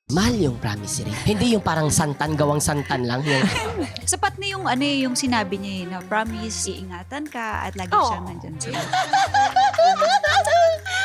Mahal yung promise ring. Hindi yung parang santan, gawang santan lang. Yung... Sapat na yung yung sinabi niya na promise, iingatan ka at lagi siyang nandyan sa'yo.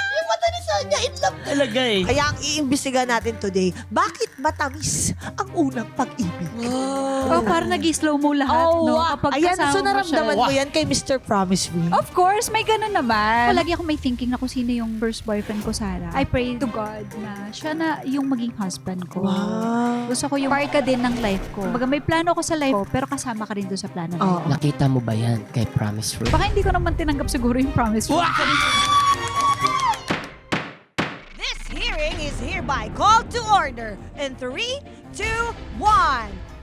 Yung mata ni Sonia, in love Talaga eh. Kaya ang iimbestiga natin today, bakit matamis ang unang pag-ibig? Oh, parang nag-slow mo lahat, no? Kapag Ayan, kasama so mo naramdaman siya. mo yan kay Mr. Promise Me. Of course, may ganun naman. Lagi ako may thinking na kung sino yung first boyfriend ko sana. I pray to God na siya na yung maging husband ko. Wow. Gusto ko yung part ka din ng life ko. Kumbaga may plano ko sa life ko, pero kasama ka rin doon sa plano na Oo. yun. Nakita mo ba yan kay Promise Ring? Baka hindi ko naman tinanggap siguro yung promise. This hearing is hereby called to order in 3, 2, 1.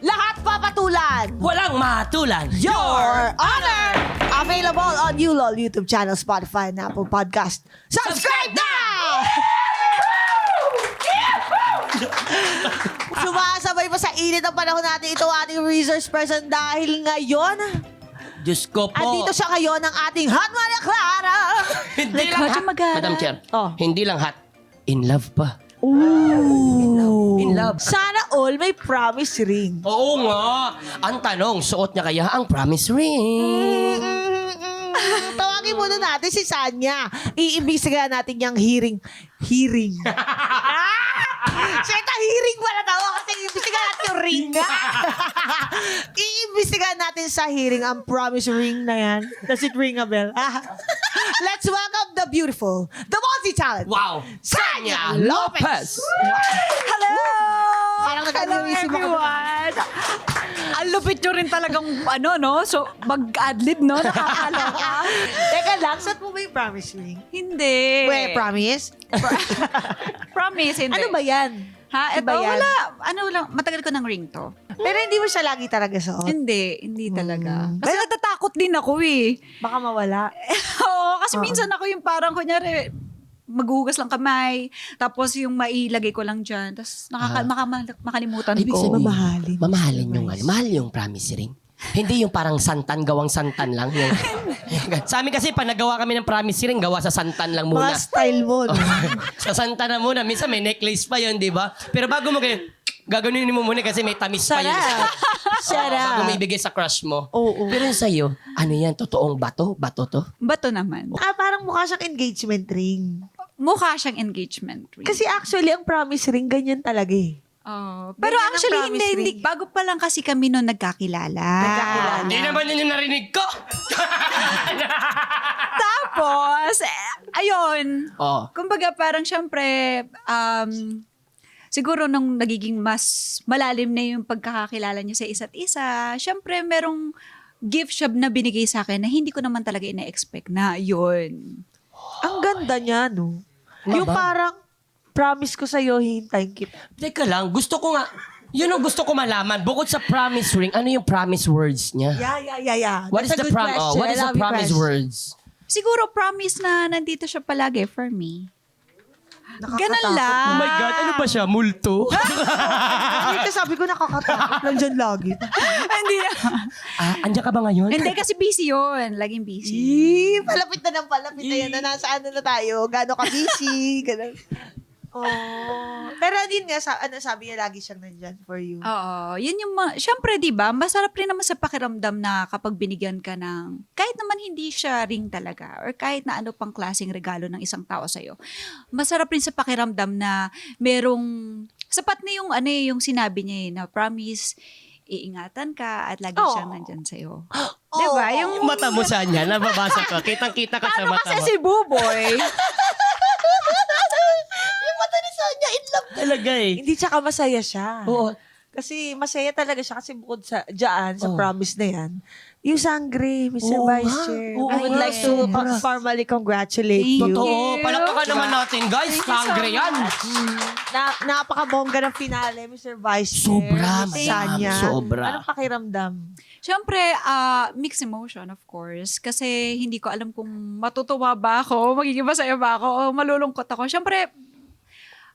Lahat papatulan! Walang matulan! Your Honor! Available on ULOL YouTube channel, Spotify, and Apple Podcast. Subscribe now! Sumasabay pa sa init ang panahon natin ito ating resource person dahil ngayon, Diyos ko po. andito siya ngayon ang ating Hot Maria Clara. Hindi Like, lang how'd you hot. mag-ara? Madam Chair. Oh. Hindi lang hot. In love pa. Ooh. In love. Sana all may promise ring. Oo nga. Ang tanong, suot niya kaya ang promise ring? Tawagin muna natin si Sanya. Iimbestigahan natin yung hearing. Hearing. Seta, hearing pala tawa kasi iimbestigahan natin yung ring. Iimbestigahan natin sa hearing ang promise ring na yan. Does it ring a bell? Let's welcome the beautiful, the multi-talent. Wow. Sanya Lopez. Hello! Parang nag-animation ako. Ang lupit nyo rin talagang, no? So, mag-adlib, no? Nakakaloka. Teka lang, saan mo ba yung promise ring? Hindi. Wait, promise? Promise, hindi. Ano ba yan? Ha? Ito, Iba yan? wala. Ano lang, matagal ko ng ring to. Pero hindi mo siya lagi talaga suot. Hindi talaga. Kasi natatakot din ako eh. Baka mawala. Oo, kasi minsan ako yung parang, kunyari, maghuhugas lang kamay, tapos yung mailagay ko lang dyan, tapos makalimutan Ibig ko. sabihin, Mamahalin. Mamahalin yung ano. Mahal yung promise ring. Hindi yung parang santan, gawang santan lang. Yung, sa amin kasi, pag nagawa kami ng promise ring, gawa sa santan lang muna. Mga style mo, no? Sa santan na muna. Minsan may necklace pa yun, di ba? Pero bago mo kayo, gaganunin mo muna kasi may tamis pa yun. Sarap. Bago may ibigay sa crush mo. Oo. Pero yung sa'yo, ano yan? Totoong bato? Bato to? Bato naman. Parang mukha siyang engagement ring. Mukha siyang engagement ring. Kasi actually, ang promise ring, ganyan talaga eh. Oh, pero Ganyan ang actually, promise hindi. ring. Bago pa lang kasi kami noon nagkakilala. Hindi naman yun yung narinig ko. Tapos, ayun. Oh. Kumbaga parang syempre, siguro nung nagiging mas malalim na yung pagkakakilala niyo sa isa't isa, syempre merong gift shop na binigay sa akin na hindi ko naman talaga ina-expect na yun. Ang ganda niya, no? Yung Ba? parang, promise ko sa'yo, hintayin kita. Teka lang, gusto ko nga, yun ang gusto ko malaman. Bukod sa promise ring, ano yung promise words niya? Yeah. What is That's a the good question. what is I the love your promise question. words? Siguro promise na nandito siya palagi for me. Nakakatakot. Ganun lang. Oh my God, ano ba siya? Multo? Dito sabi ko nakakatakot. Nandyan lagi. Hindi na. Andiyan ka ba ngayon? Hindi kasi busy yun. Laging busy. Palapit na ng palapit na yan. Na nasa ano na tayo. Gano'n ka busy. Ganun. Oh. Pero din nga, sabi niya lagi siyang nandyan for you. Oo. Yun yung, syempre, di ba, masarap rin naman sa pakiramdam na kapag binigyan ka ng, kahit naman hindi siya ring talaga, or kahit na ano pang klaseng regalo ng isang tao sa'yo, masarap rin sa pakiramdam na merong, sapat na yung, yung sinabi niya na promise, iingatan ka at lagi siyang nandyan sa'yo. Di ba? Yung mata mo saan yan? Nababasa ko. Kitang-kita ka sa Ano mata kasi mo. si Buboy? Yung mata ni Sonia, in love. Talaga eh. Hindi tsaka masaya siya. Oo. Kasi masaya talaga siya kasi bukod sa dyan, sa Oh. promise na yan, yung sangre, Mr. Oo Vice nga. Chair. Oo I would nga. like to formally congratulate you. Totoo. Palakpakan naman natin, guys. Sangre yan. Napakabongga ng finale, Mr. Vice Chair. Sobra, Miss madam. Sanya. Sobra. Anong pakiramdam? Siyempre, mixed emotion, of course. Kasi hindi ko alam kung matutuwa ba ako, magiging masaya ba ako, o malulungkot ako. Siyempre,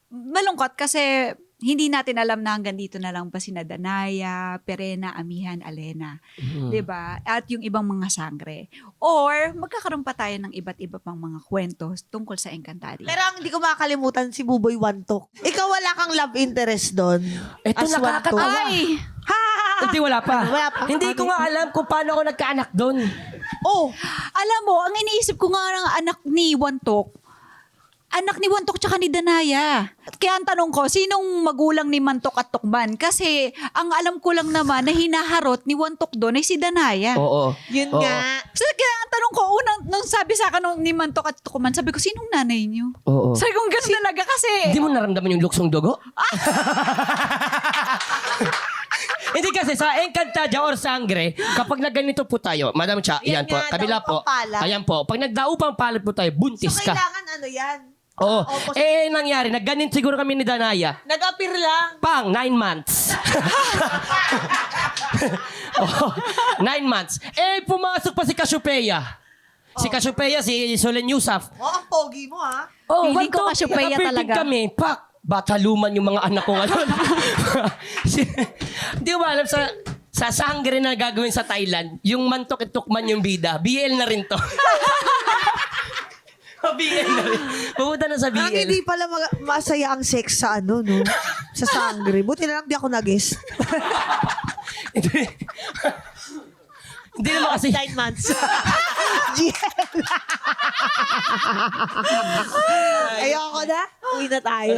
malungkot kasi hindi natin alam na hanggang dito na lang ba sina Danaya, Perena, Amihan, Alena. 'Di ba? At yung ibang mga sangre. Or magkakaroon pa tayo ng iba't iba pang mga kwento tungkol sa Encantadia. Pero ang hindi ko makakalimutan si Buboy Wantok. Ikaw wala kang love interest doon. Ito As nakakatawa. Wantok. Ay! Hindi, wala pa. Wala pa. Hindi ko nga alam kung paano ako nagkaanak doon. Oh, Alam mo, ang iniisip ko nga ng anak ni Wantok tsaka ni Danaya. Kaya ang tanong ko, sinong magulang ni Mantok at Tukman? Kasi ang alam ko lang naman na hinaharot ni Wantok doon ay si Danaya. Oo. yun Oo. nga. So, kaya ang tanong ko, nung sabi sa akin ni Mantok at Tukman, sabi ko, sinong nanay niyo? Oo. Sabi ko, ganun talaga kasi. Hindi mo naramdaman yung luksong dugo? Hindi kasi sa Encantadia or Sangre, kapag nagganito po tayo, Madam Cha, Yan yan po, nga, kabila po. daupang palad. Ayan po, pag nagdaupang palad po tayo, So, buntis ka. kailangan ano yan? Oo. Opposite. Nangyari, nagganin siguro kami ni Danaya. Nag-appear lang. Pang, 9 months. Oh, 9 months. Pumasok pa si Cassiopeia. Si Cassiopeia, si Solen Yusuf. Oh, ang pogi mo ha. Oh, Feeling ko wanto, Cassiopeia nakapirtig talaga. kami. Pak! Bataluman yung mga anak ko ngayon. Hindi mo ba alam sa sangre na gagawin sa Thailand, yung Mantok at Tukman yung bida, BL na rin to. BL na rin. Pupunta na sa Ang BL. hindi pala masaya ang sex sa ano, no? Sa sangre. Buti na lang di ako nag-guess. Hindi naman kasi. 9 months. GL. Ayoko na. Uwi na tayo.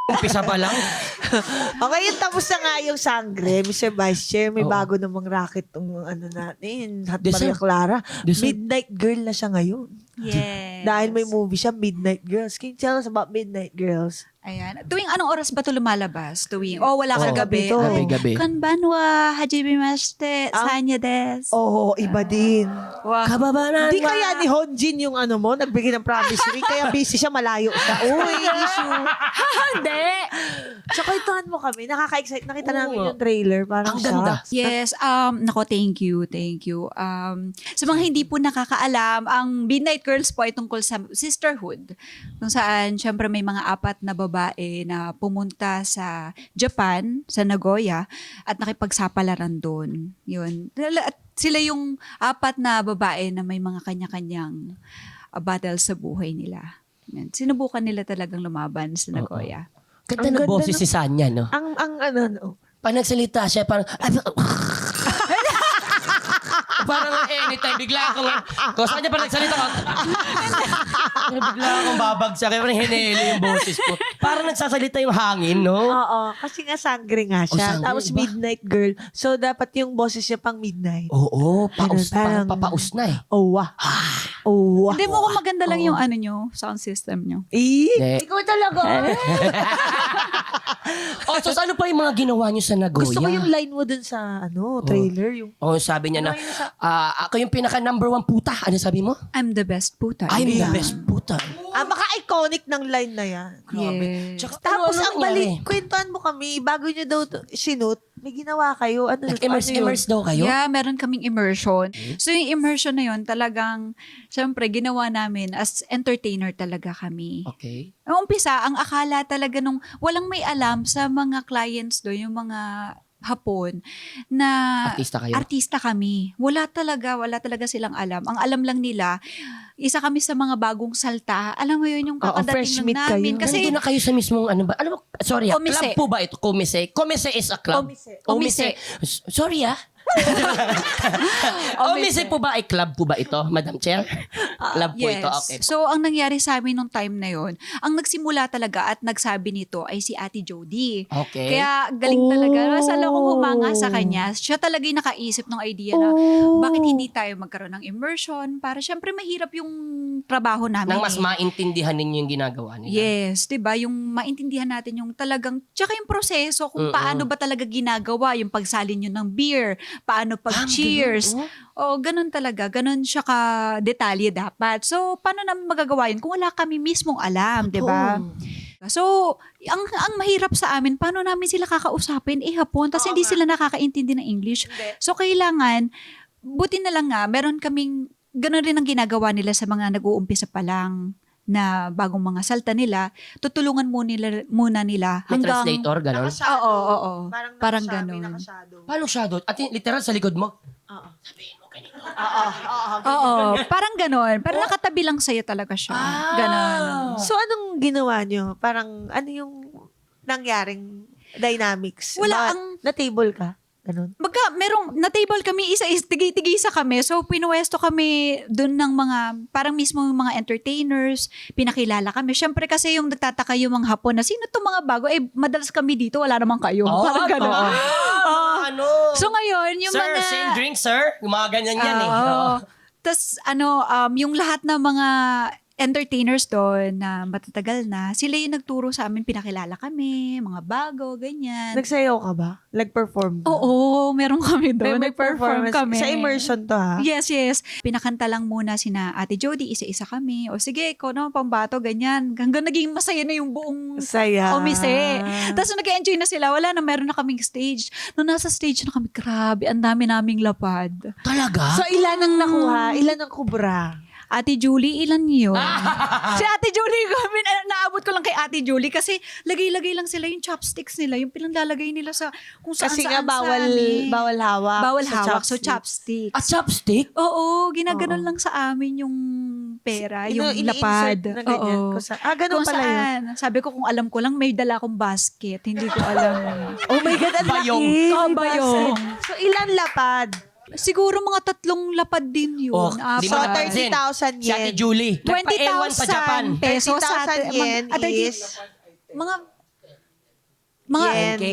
Umpisa pa lang. Okay, yun, tapos na nga yung sangre. Mr. Vice Chair, may Oo. bago namang racket tong ano natin. Hot Deserve. Maria Clara. Deserve. Midnight Girl na siya ngayon. Yes. Dahil may movie siya, Midnight Girls. Can you tell us about Midnight Girls? Ayan. Tuwing anong oras ba ito lumalabas? Wala ka Oo. gabi. Gabi to. Gabi-gabi. Konbanwa, hajimimashite, sanya des. Oo, iba din. Wow. Kababanan. Hindi kaya ni Honjin yung ano mo, nagbigay ng promise ring, kaya busy siya, malayo siya. Uy, issue. Hindi. Tsaka ituhan mo kami, nakaka-excite. Nakita Oo. namin yung trailer. Parang Ang ganda. shocks. Yes, nako, thank you. Sa mga hindi po nakakaalam, ang Midnight Girls po ay tungkol sa sisterhood. Kung saan, syempre may mga apat na babae na pumunta sa Japan, sa Nagoya, at nakipagsapalaran doon. Yun. At sila yung apat na babae na may mga kanya-kanyang battle sa buhay nila. Yan. Sinubukan nila talagang lumaban sa Nagoya. Ganda Ang ng ganda boses no? si Sanya, no? Ang ano, no? Pag nagsalita siya, parang... parang anytime, bigla akong... Kung saan niya parang nagsalita ko, bigla akong babagsak. Parang hinihili yung boses ko. Parang nagsasalita yung hangin, no? Oo, kasi nga sangre nga siya. sangre, Tapos iba. Midnight Girl. So, dapat yung boses niya pang midnight. Oo, paus, parang Parang- papaus na eh. Oh, wah. Oh, wah. Hindi mo kung maganda lang yung ano nyo, sound system nyo. Hindi. Ikaw talaga. So ano pa yung mga ginawa niyo sa Nagoya? Gusto ko yung line mo dun sa trailer. Yung Sabi niya na, Ano yun sa- ako yung pinaka number 1 puta. Ano sabi mo? I'm the best puta. I'm the Yeah. best puta. maka-iconic ng line na yan. Yes. Tsaka, Tapos ano ang nangyari? balik, kwentuhan mo kami, bago nyo daw sinut, may ginawa kayo. Ano yun? Nag-immerse daw kayo? Yeah, meron kaming immersion. So yung immersion na yun, talagang, syempre, ginawa namin as entertainer talaga kami. Okay. Ang umpisa, ang akala talaga nung walang may alam sa mga clients doon, yung mga Hapon, na Artista kayo? artista kami. Wala talaga silang alam. Ang alam lang nila, isa kami sa mga bagong salta. Alam mo yun, yung Oo, kakadating fresh lang meet namin. kayo. Kasi, Nandun na kayo sa mismong ano ba? Ano ba? Sorry, Komise. club po ba ito? Komise. Komise is a club. Komise. Sorry Komise po ba ay club po ba ito, Madam Chair? Club po ito, okay. So, ang nangyari sa amin nung time na yon, ang nagsimula talaga at nagsabi nito ay si Ate Jody. Okay. Kaya galing talaga. Masala akong humanga sa kanya. Siya talaga yung nakaisip ng idea na bakit hindi tayo magkaroon ng immersion para syempre mahirap yung trabaho namin. Nang mas eh. maintindihan ninyo yung ginagawa nila. Yes, 'di ba? Yung maintindihan natin yung talagang tsaka yung proseso kung paano ba talaga ginagawa yung pagsalin nyo ng beer, paano pag-cheers. Ganun talaga. Ganun siya ka detalye dapat. So, paano namin magagawa yun kung wala kami mismong alam, 'di ba? So, ang mahirap sa amin, paano namin sila kakausapin? Hapon, tapos hindi sila nakakaintindi ng English. So, kailangan, buti na lang nga, meron kaming, ganun rin ang ginagawa nila sa mga nag-uumpisa pa lang na bagong mga salta nila, tutulungan muna nila May hanggang... translator, gano'n? Nakashadow. Oo. Parang nakashadow, ganun. nakashadow. Paano shadow? At literal sa likod mo? Oo. Sabihin mo ganito. Oo, parang ganon. Pero nakatabi lang sa'yo talaga siya. Ganon. So, anong ginawa nyo? Parang, ano yung nangyaring dynamics? Wala, Na-table ka? Ganun. Na-table kami, tigisa kami. So, pinuwesto kami dun ng mga, parang mismo yung mga entertainers, pinakilala kami. Siyempre kasi yung nagtataka yung mga Hapon na, sino to mga bago? Madalas kami dito, wala naman kayo. Parang gano'n. Ano? So, ngayon, yung Sir, mga... same drink, sir? Yung mga ganyan yan eh. Oo. Tapos, yung lahat ng mga entertainers doon na matatagal na, sila yung nagturo sa amin, pinakilala kami, mga bago, ganyan. Nagsayaw ka ba? Nag-perform ka? Oo, meron kami doon. May Nag-perform performance. kami. Sa immersion to, ha? Yes. Pinakanta lang muna sina Ate Jody, isa-isa kami. O sige, ikaw naman, pambato, ganyan. Hanggang naging masaya na yung buong Saya. omise. Tapos nag-enjoy na sila, wala na, meron na kaming stage. Nung nasa stage na kami, grabe, ang dami naming lapad. Talaga? So, ilan ang nakuha? Ilan ang kubra? Ate Julie, ilan yun? Si Ate Julie, naabot ko lang kay Ate Julie kasi lagay-lagay lang sila yung chopsticks nila, yung pinaglalagay nila sa kung saan Kasi saan nga bawal hawak. Bawal sa hawak, so chopstick. chopsticks. A chopstick? Oo, ginaganon lang sa amin yung pera, yung Ini-insert lapad. na ganyan. Oo. Ganun Kung pala yun. saan. Sabi ko kung alam ko lang, may dala akong basket. Hindi ko alam. Oh my God, ang Bayong. laki. Oh, May bayong. basket. So, ilan lapad? Siguro mga 3 lapad din yun. Oh, di So, mo Apat. napansin. 30,000 Si Ate yen. Julie. Nagpa-ewan sa Japan. 20,000 pesos sa 30,000 yen is mga yen NK.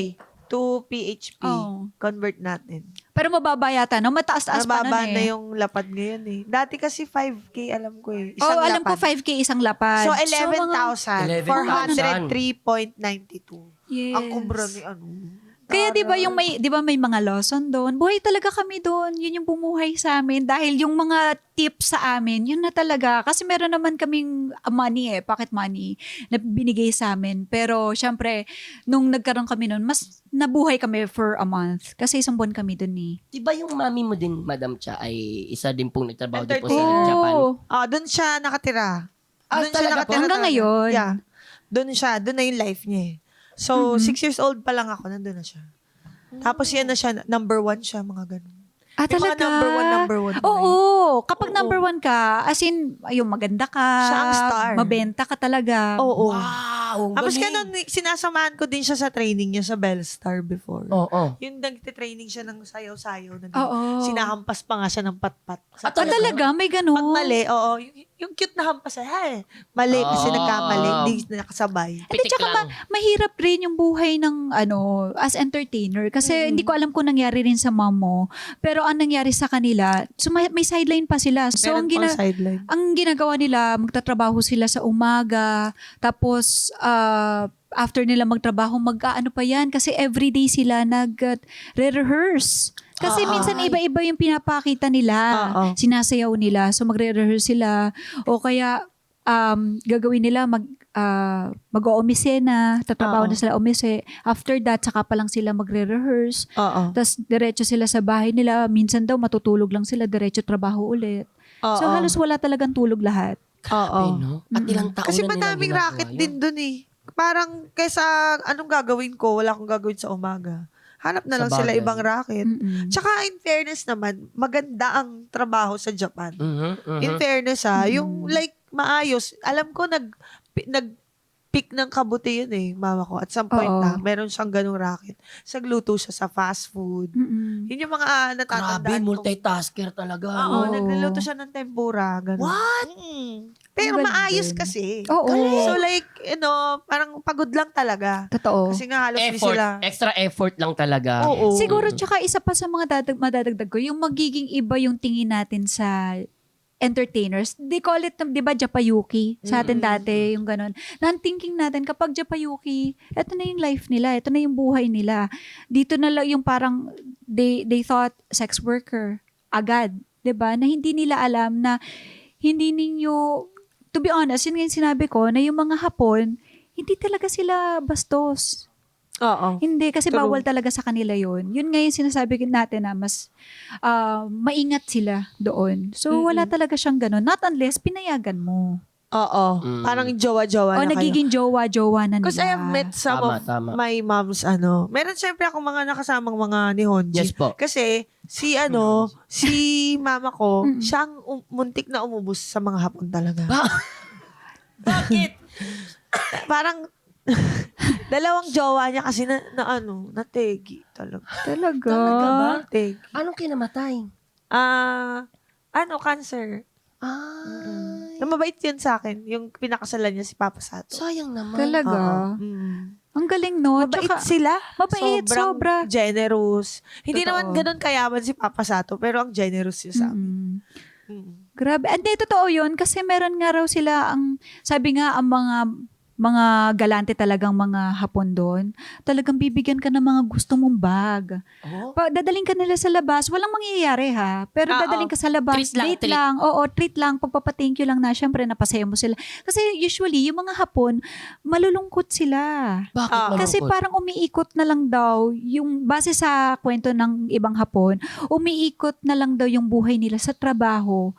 to PHP. Oh. Convert natin. pero mababa yata, no? Mataas-taas pa nun Mababa eh. na yung lapad ngayon eh. Dati kasi 5K alam ko eh. Oo, alam ko lapad. 5K isang lapad. So, mga- 11,403.92. Yes. Ang kumbra ni ano. Kaya 'di ba may mga Lawson doon? Buhay talaga kami doon. Yun yung bumuhay sa amin dahil yung mga tips sa amin, yun na talaga. Kasi meron naman kaming money pocket money na binigay sa amin. Pero syempre, nung nagkaroon kami noon, mas nabuhay kami for a month. Kasi isang buwan kami doon eh. Di ba yung mami mo din, Madam Cha, ay isa din pong nagtrabaho din po sa Entertainer. Japan? Doon siya nakatira. Ah, Doon siya talaga po? nakatira Hanggang talaga. ngayon? Yeah. Doon na yung life niya eh. So, 6 years old pa lang ako, nandun na siya. Tapos yan na siya, number 1 siya, mga ganun. Ah, Yung mga talaga? number one. Oo. Kapag number 1 ka, as in, yung maganda ka, Siya ang star. mabenta ka talaga. Oo. Wow! Tapos galing. ganun, sinasamahan ko din siya sa training niya sa Bellstar before. Oo. Yung nagtitraining siya ng sayaw-sayaw na Oo. sinahampas pa nga siya ng patpat. Ah, talaga? May ganun? Pag mali, oo. Yung cute na hampas, mali kasi Oh. nagkamali, hindi nakasabay. Hindi, Pitik tsaka lang. mahirap rin yung buhay ng as entertainer. Kasi hindi ko alam kung nangyari rin sa mom mo. Pero ang nangyari sa kanila, so may sideline pa sila. So Meron pang sideline. ang ginagawa nila, magtatrabaho sila sa umaga. Tapos after nila magtrabaho, mag-ano pa yan. Kasi everyday sila nag-rehearse. Kasi minsan iba-iba yung pinapakita nila. Oo. Sinasayaw nila. So magre-rehearse sila. O kaya gagawin nila mag-oomise na, tatrabaho Oo. na sila omise. After that, saka pa lang sila magre-rehearse. Oo. Tapos diretso sila sa bahay nila. Minsan daw matutulog lang sila, diretso trabaho ulit. So Oo. halos wala talagang tulog lahat. Oo. Ay, no? At ilang taon Kasi na nilang madaming ginagawa racket yun. din dun eh. Parang kaysa anong gagawin ko, wala akong gagawin sa umaga. Hanap na Sa lang sila bagay. ibang racket. Mm-mm. Tsaka in fairness naman, maganda ang trabaho sa Japan. Mhm. In fairness yung like maayos. Alam ko nag-pick ng kabuti yun eh, mama ko. At some point Oo. na, meron siyang ganung racket. Sagluto siya sa fast food. Mm-mm. Yun yung mga Grabe, natatandaan ko. multitasker talaga. Oo, no? nagluluto siya ng tempura. Ganun. What? Pero Ang galing maayos din. kasi. Oo. So like, parang pagod lang talaga. Totoo. Kasi nga halos di Effort. sila. Extra effort lang talaga. Oo. Siguro tsaka isa pa sa mga madadagdag ko, yung magiging iba yung tingin natin sa entertainers. They call it, di ba, Japayuki? Sa atin dati, yung ganun. Non-thinking natin, kapag Japayuki, eto na yung life nila, eto na yung buhay nila. Dito na lang yung parang, they thought sex worker, agad. Di ba? Na hindi nila alam na, hindi ninyo, to be honest, yun nga yung sinabi ko, na yung mga Hapon, hindi talaga sila bastos. Oo. Hindi, kasi True. bawal talaga sa kanila yun. Yun nga yung sinasabi natin na mas maingat sila doon. So, wala talaga siyang ganun. Not unless pinayagan mo. Oo. Parang jowa-jowa O na kayo. nagiging jowa-jowa na nila. Because I have met some Tama. of my mom's Meron syempre akong mga nakasamang mga ni Honji. Yes po. Kasi si mama ko, siyang muntik na umubos sa mga hapon talaga. Bakit? Parang dalawang jowa niya kasi nategi talaga. Talaga. Talaga ba? Nategi. Anong kinamatay? Cancer. Ah, Mabait yun sa akin. Yung pinakasalan niya si Papa Sato. sayang naman. Talaga. Ang galing, no? Mabait Tsaka, sila. mabait, Sobrang sobra. generous. Hindi Totoo. naman ganun kayaman si Papa Sato, pero ang generous niya sa amin. Grabe. Hindi, totoo yun. Kasi meron nga raw sila sabi nga, ang mga galante talagang mga Hapon doon, talagang bibigyan ka ng mga gusto mong bag. Oh? Dadaling ka nila sa labas, walang mangyayari ha. Pero Oo. dadaling ka sa labas, Treat lang, date treat. lang. Oo, treat lang. Pagpapa-thank you lang na, syempre, napasaya mo sila. Kasi usually, yung mga Hapon, malulungkot sila. Bakit malungkot? Kasi parang umiikot na lang daw, yung base sa kwento ng ibang Hapon, umiikot na lang daw yung buhay nila sa trabaho.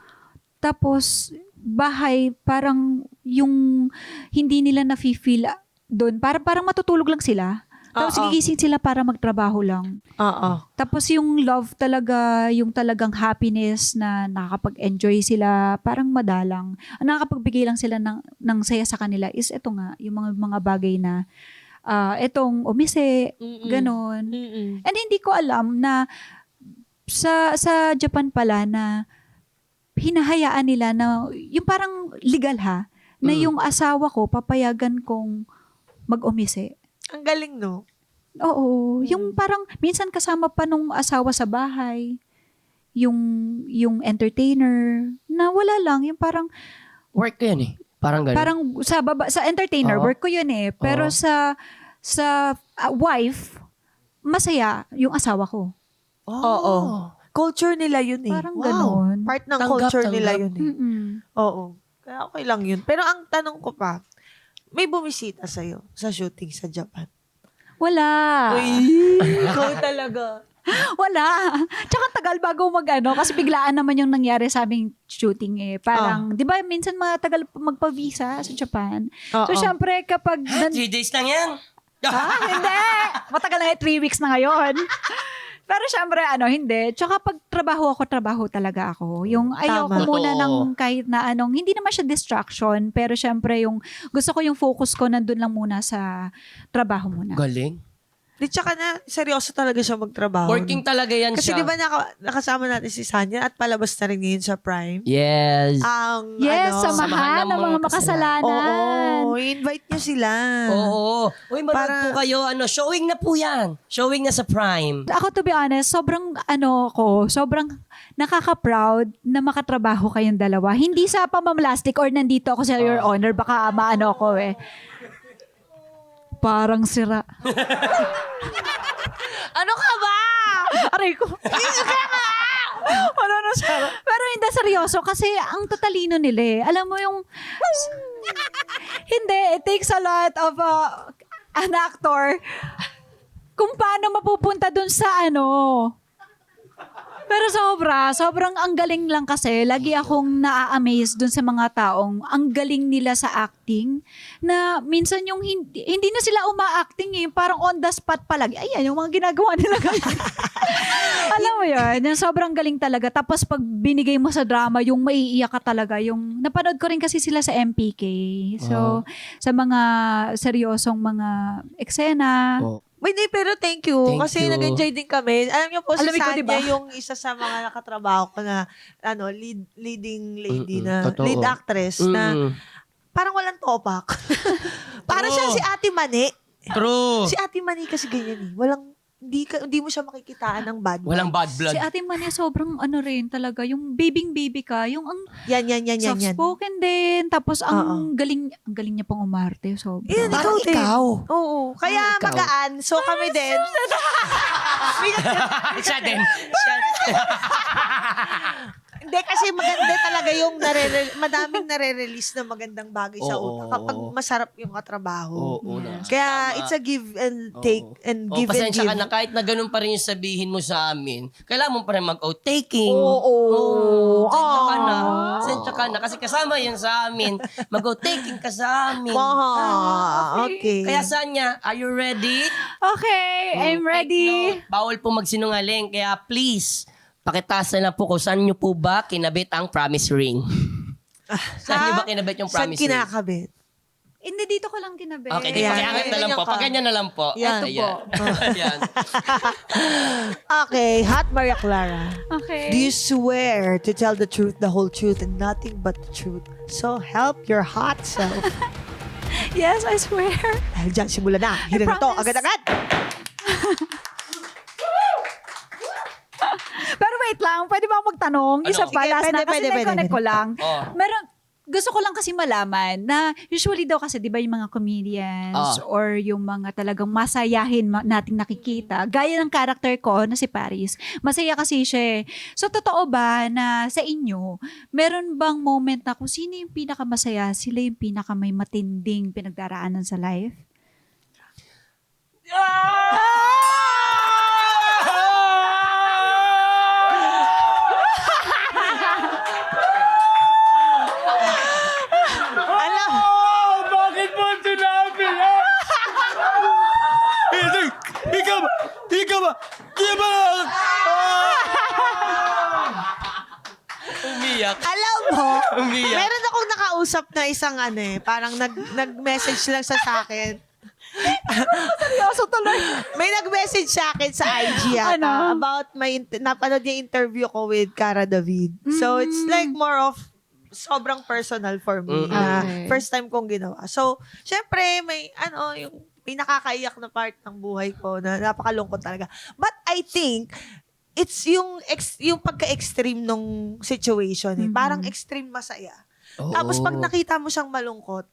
Tapos, bahay, parang yung hindi nila nafe-feel doon. Parang matutulog lang sila. Tapos Oo. gigising sila para magtrabaho lang. Oo. Tapos yung love talaga, yung talagang happiness na nakakapag-enjoy sila, parang madalang. Ang nakakapagbigay lang sila ng saya sa kanila is eto nga, yung mga bagay na etong umise, ganon. And hindi ko alam na sa Japan pala na hinahayaan nila na yung parang legal na yung asawa ko papayagan kong mag-umise. Ang galing, no? Oo, yung parang minsan kasama pa nung asawa sa bahay, yung entertainer na wala lang, yung parang Work ko yan eh. Parang ganun. parang sa entertainer Oo. work ko yun eh, pero Oo. sa wife masaya yung asawa ko. Oo. Culture nila yun eh. Parang Wow. ganon. Part ng Tanggap, culture nila tanggap. yun eh. Mm-mm. Oo. Kaya okay lang yun. Pero ang tanong ko pa, may bumisita sa'yo sa shooting sa Japan? Wala. Ikaw talaga. Wala. Tsaka tagal bago kasi biglaan naman yung nangyari sa aming shooting eh. Parang, di ba minsan matagal magpa-visa sa Japan. So, Oo. syempre kapag... 3 days lang yan. Hindi! Matagal na 3 weeks na ngayon. Pero syempre, hindi. Tsaka pag trabaho talaga ako. Yung ayoko Tama. muna Totoo. ng kahit na hindi naman siya distraction, pero syempre yung gusto ko yung focus ko nandun lang muna sa trabaho muna. Galing. Di tsaka na, seryoso talaga siya magtrabaho. Working talaga yan Kasi siya. di ba nakasama natin si Sanya at palabas na rin ngayon sa Prime? Yes. Ang Yes, ano, samahan ng mga makasalanan. Oo, i-invite niyo sila. Oo. Uy, manood Para- po kayo. Showing na po yan. Showing na sa Prime. Ako, to be honest, sobrang nakaka-proud na makatrabaho kayong dalawa. Hindi sa pamamlastic or nandito ako sa Your Honor, baka maano ako eh. Parang sira. Ano ka ba? Aray ko. Pero hindi, seryoso. Kasi ang tatalino nila eh. Alam mo yung... hindi, it takes a lot of an actor kung paano mapupunta dun sa Pero sobrang ang galing lang kasi. Lagi akong naa-amaze dun sa mga taong ang galing nila sa acting na minsan yung hindi na sila uma-acting eh. Parang on the spot palagi. Ayan, yung mga ginagawa nila. Alam mo yun, yung sobrang galing talaga. Tapos pag binigay mo sa drama, yung maiiyak ka talaga. Yung napanood ko rin kasi sila sa MPK. So, sa mga seryosong mga eksena. Oh. Hindi, pero thank you. Thank kasi you. nag-enjoy din kami. Alam niyo po, si Alam ko, Sanya diba? yung isa sa mga nakatrabaho ko na leading lady na, Totoo. lead actress na parang walang topak. Parang siya si Ate Mani. True. Si Ate Mani kasi ganyan eh. Hindi mo siya makikitaan ng bad Walang bad blood. Si Ate Mania sobrang rin talaga. Yung baby ka. Yung ang Yan. soft-spoken din. Tapos ang galing niya pang umarte. Sobrang. Yan, Parang din. ikaw. Oo. Kaya Ikaw. magaan. So kami din. Siya din. Hindi, kasi maganda talaga yung madaming nare-release na magandang bagay sa Oo, utak kapag oo. masarap yung katrabaho. Oo na. Kaya Tama. it's a give and take and Oh, give and pasensya give. ka na kahit na ganun pa rin yung sabihin mo sa amin. Kailangan mo pa rin mag-taking. Oo. Sensya ka na. Ah. Sensya ka na. Kasi kasama yan sa amin. Mag-taking ka sa amin. Okay. Kaya Sanya, are you ready? Okay, I'm Take ready. note, bawal po magsinungaling. Kaya please, pakitasan na po kung saan nyo po ba kinabit ang promise ring. Saan nyo ba kinabit yung Saan promise ring? kinakabit? Hindi, dito ko lang kinabi. Okay, di Ayan. pakiangat na lang po. Ganyan ka. Paganyan na lang po. Yan. Ito po. Ayan. Okay, Hot Maria Clara. Okay. Do you swear to tell the truth, the whole truth, and nothing but the truth? So help your hot self. Yes, I swear. Dahil dyan, simula na. Hira na to. promise. Agad-agad. Pero wait lang, pwede ba ako magtanong? Ano? Isa pa, Sige, last pwede, na. Kasi pwede, na-connect pwede. ko lang. Oh. Gusto ko lang kasi malaman na usually daw kasi, di ba yung mga comedians or yung mga talagang masayahin nating nakikita, gaya ng character ko na si Paris, masaya kasi siya. So, totoo ba na sa inyo, meron bang moment na kung sino yung pinakamasaya, sila yung pinakamay matinding pinagdaraanan sa life? Alam, Bakit mo sinabi yan? Ikaw ba? Di ba? Umiyak. alam mo, Umiyak. meron akong nakausap na isang parang nag-message lang sa akin. Seryoso tuloy. May nag-message sa akin sa IG yata Ano? about napanood yung interview ko with Cara David. So, it's like more of sobrang personal for me na Okay. first time kong ginawa. So, syempre, may may nakakaiyak na part ng buhay ko na napakalungkot talaga. But I think, it's yung pagka-extreme nung situation. Parang extreme masaya. Tapos pag nakita mo siyang malungkot,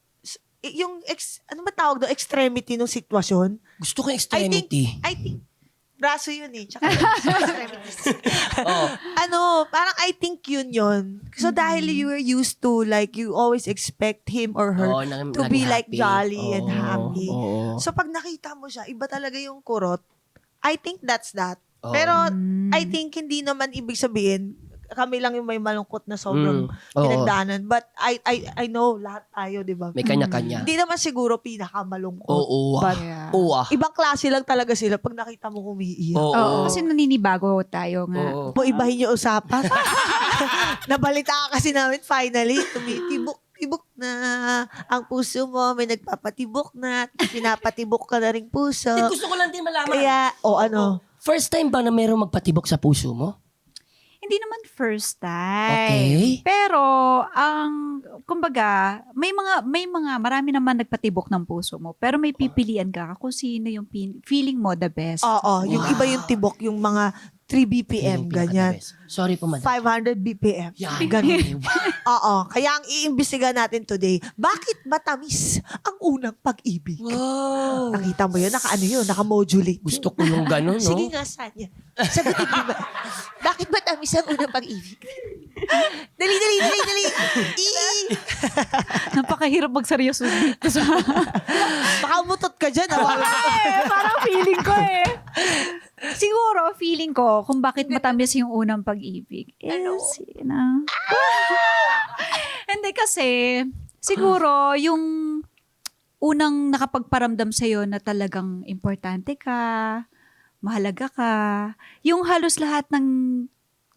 ano ba tawag doon? Extremity nung sitwasyon. Gusto ko yung extremity. I think, braso yun Tsaka extremities. Parang I think yun. So dahil you were used to, like, you always expect him or her to be like jolly and happy. So pag nakita mo siya, iba talaga yung kurot. I think that's that. Pero I think hindi naman ibig sabihin, kami lang yung may malungkot na sobrang pinagdaanan. But I know lahat tayo, di ba? May kanya-kanya. Hindi naman siguro pinakamalungkot. Oo. But Oo. ibang klase lang talaga sila pag nakita mo umiiyak. Oo. Kasi naninibago tayo nga. Oo. Po, ibahin yung usapan. Nabalita kasi namin finally, tumitibok na ang puso mo, may nagpapatibok na, pinapatibok ka na ring puso. Gusto ko lang din malaman. Kaya, First time ba na mayroong magpatibok sa puso mo? Hindi naman first time. Okay. Pero, kumbaga, marami naman nagpatibok ng puso mo. Pero may pipilian ka kung sino yung feeling mo the best. yung iba yung tibok, yung mga 3 BPM, ganyan. Sorry po, madam. 500 BPM. Yan. Ganun. Kaya ang iimbestiga natin today, bakit matamis ang unang pag-ibig? Wow. Nakita mo yun? Naka-modulate. Gusto ko yung gano'n, no? Sige nga, Sanya. Sagutin mo ba? Bakit matamis ang unang pag-ibig? Dali. Napakahirap magseryoso dito. Baka umutot ka dyan. Parang feeling ko Siguro, feeling ko, kung bakit matamis yung unang pag-ibig. Hindi kasi, siguro, yung unang nakapagparamdam sa'yo na talagang importante ka, mahalaga ka, yung halos lahat ng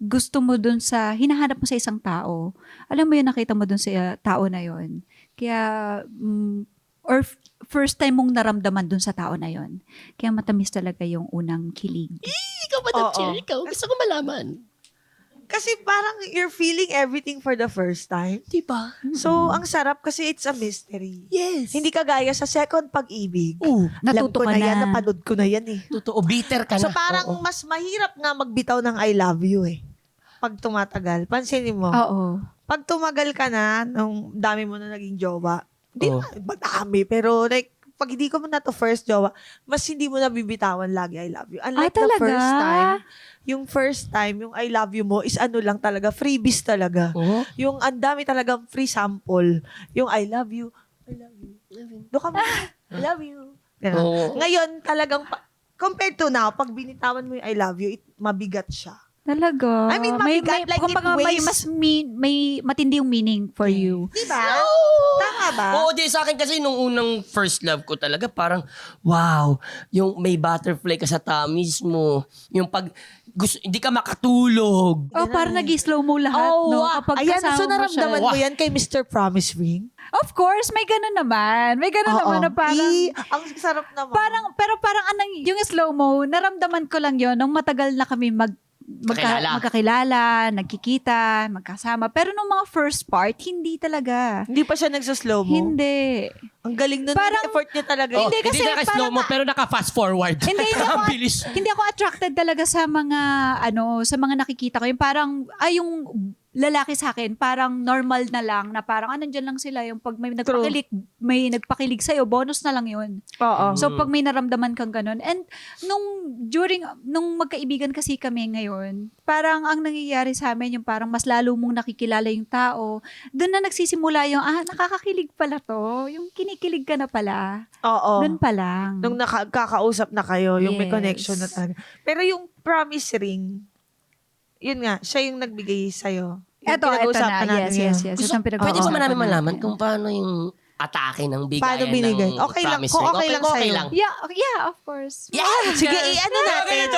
gusto mo dun sa, hinahanap mo sa isang tao, alam mo yun, nakita mo dun sa tao na yun. Kaya, or first time mong naramdaman dun sa tao na yun. Kaya matamis talaga yung unang kilig. Ikaw, madam Chair, ikaw. Gusto ko malaman. Kasi parang you're feeling everything for the first time. Diba? So, ang sarap kasi it's a mystery. Yes. Hindi kagaya sa second pag-ibig. Natuto ka na. Napanood ko na yan Totoo, bitter ka na. So, parang mas mahirap nga magbitaw ng I love you pag tumatagal. Pansinin mo. Oo. Pag tumagal ka na, nung dami mo na naging jowa, hindi madami, pero like, pag hindi ko na to first jowa, mas hindi mo na bibitawan lagi I love you. Unlike the talaga? first time, yung first time, yung I love you mo is ano lang talaga, freebies talaga. Oo. Yung ang dami talagang free sample. Yung I love you. Doon kami, I love you. Ganun. Oo. Ngayon, talagang, compared to now, pag binitawan mo yung I love you, mabigat siya. Talaga. I mean, mabigat, like kumbaga, in may ways- mas may matindi yung meaning for you. Diba? Tama ba? Oo, di sa akin kasi nung unang first love ko talaga parang, wow, yung may butterfly ka sa tamis mo. Yung pag, hindi ka makatulog. Oh, parang nag-slow mo lahat, no? Kapag ayan, kasama so mo siya. naramdaman mo yan kay Mr. Promise Ring? Of course, may ganun naman. May ganun naman na parang... Ang sarap naman. Pero parang yung slow-mo, naramdaman ko lang yon nung matagal na kami magkakilala, nagkikita, magkasama. Pero nung mga first part, hindi talaga. Hindi pa siya nagsa-slow mo? Hindi. Ang galing nun. Parang- effort niya talaga. Oh, Hindi, kasi naka-slow mo, parang- pero naka-fast forward. Hindi Ang bilis. hindi ako attracted talaga sa mga sa mga nakikita ko. Yung parang yung lalaki sa akin, parang normal na lang na parang nandyan lang sila yung pag may nagpakilig sa'yo, bonus na lang yun. Oo. So pag may naramdaman kang ganun. And nung magkaibigan kasi kami ngayon, parang ang nangyayari sa amin yung parang mas lalo mong nakikilala yung tao. Doon na nagsisimula yung nakakakilig pala to. Yung kinikilig ka na pala. Oo. Doon pa lang. Nung nakakausap na kayo, yung may Yes. connection na talaga. Pero yung promise ring, yun nga, siya yung nagbigay sa'yo. Yung Eto na. pinag-uusapan natin ngayon. Yes. Ito ang Pwede ba namin natin. malaman kung paano yung atake ng bigayan Paano binigay? ng Okay lang, promise kung ring? okay lang sa'yo. lang. Yeah, of course. Sige, i-ano natin.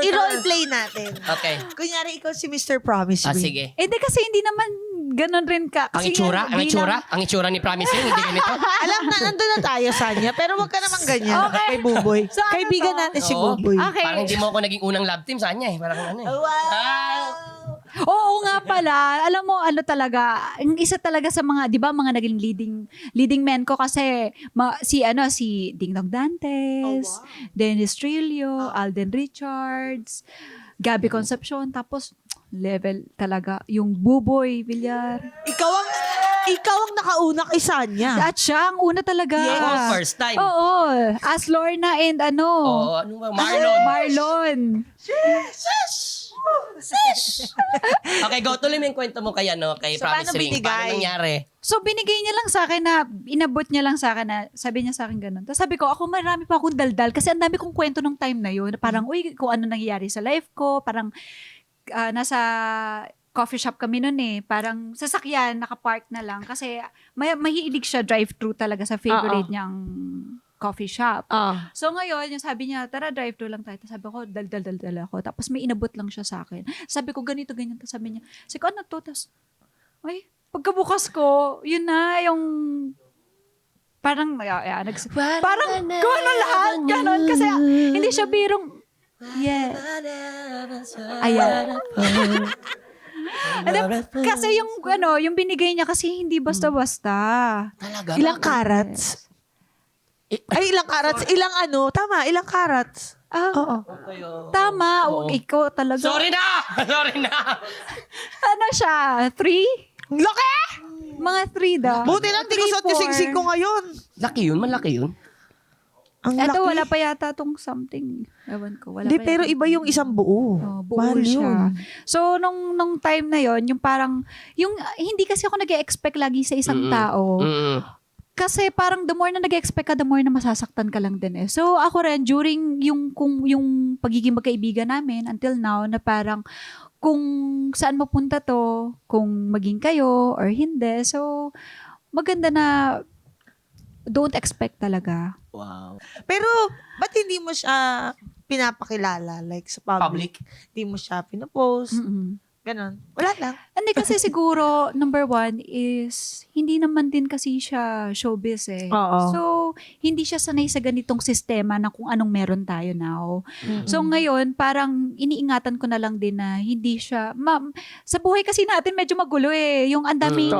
I-roleplay natin. Okay. Kunyari, ikaw si Mr. Promise Ring. Sige. Hindi kasi hindi naman ganun rin ka. Ang Kasi itsura? nga, Ang bilang- itsura? Ang itsura ni Promise Ring, hindi ganito? Alam na, nandun na tayo, Sanya. Pero wag ka naman ganyan Okay. kay Buboy. So, ano Kaibigan to? natin si Oo. Buboy. Okay. Parang hindi mo ako naging unang love team sa kanya eh. Parang ano eh. Wow! Oo nga pala. Alam mo, talaga, ang isa talaga sa mga, di ba, mga naging leading men ko kasi si Ding Dong Dantes, Dennis Trillo, Alden Richards, Gabby Concepcion, tapos level talaga, yung Buboy Villar. Ikaw ang nakauna kay Sanya. At siya, ang una talaga. Yes. Oo, first time. Oo. As Lorna and Oo, ano ba? Marlon. Marlon. Okay, go. Tuloy mo yung kwento mo kay So, Promise paano Ring. binigay? Paano nangyari? So, binigay niya lang sa akin na, inabot niya lang sa akin na, sabi niya sa akin ganun. Tapos sabi ko, ako marami pa akong daldal kasi ang dami kong kwento nung time na yun. Parang, uy, kung ano nangyayari sa life ko. Parang, nasa coffee shop kami nun eh. Parang sasakyan, nakapark na lang. Kasi mahilig siya drive-thru talaga sa favorite niyang coffee shop. So ngayon, yung sabi niya, tara drive-thru lang tayo. Tapos sabi ko, dal ako. Tapos may inabot lang siya sa akin. Sabi ko, ganito, ganyan. Tapos sabi niya, sabi ko, ano to? Tapos, ay, pagkabukas ko, yun na, yung parang, parang gano'n lahat, gano'n. Kasi hindi siya birong, ayan. Kasi yung binigay niya kasi hindi basta-basta. Talaga? Ilang carats? Ay, ilang carats? Ilang ano? Tama, ilang carats? Oo. Tama. Oo. Ikaw talaga. Sorry na! Sorry na! Ano siya? 3? Laki! Mga 3 daw. Buti lang, di ko suot yung singsing ko ngayon. Laki yun, malaki yun. Ang Eto, laki. wala pa yata tong something. Ewan ko. Wala Di, pa pero yata. iba yung isang buo. Buo Mahal siya. yun. So, nung time na yon yung parang, hindi kasi ako nag-expect lagi sa isang tao. Kasi parang the more na nag-expect ka, the more na masasaktan ka lang din eh. So, ako rin, during yung pagiging magkaibigan namin, until now, na parang, kung saan mapunta to, kung maging kayo or hindi. So, maganda na don't expect talaga. Wow. Pero, ba't hindi mo siya pinapakilala? Like, sa public? Hindi mo siya pinopost? Ganon. Wala lang. Hindi kasi siguro, number 1 is, hindi naman din kasi siya showbiz eh. Oo. So, hindi siya sanay sa ganitong sistema na kung anong meron tayo now. So, ngayon, parang iniingatan ko na lang din na hindi siya, sa buhay kasi natin medyo magulo eh. Yung ang daming,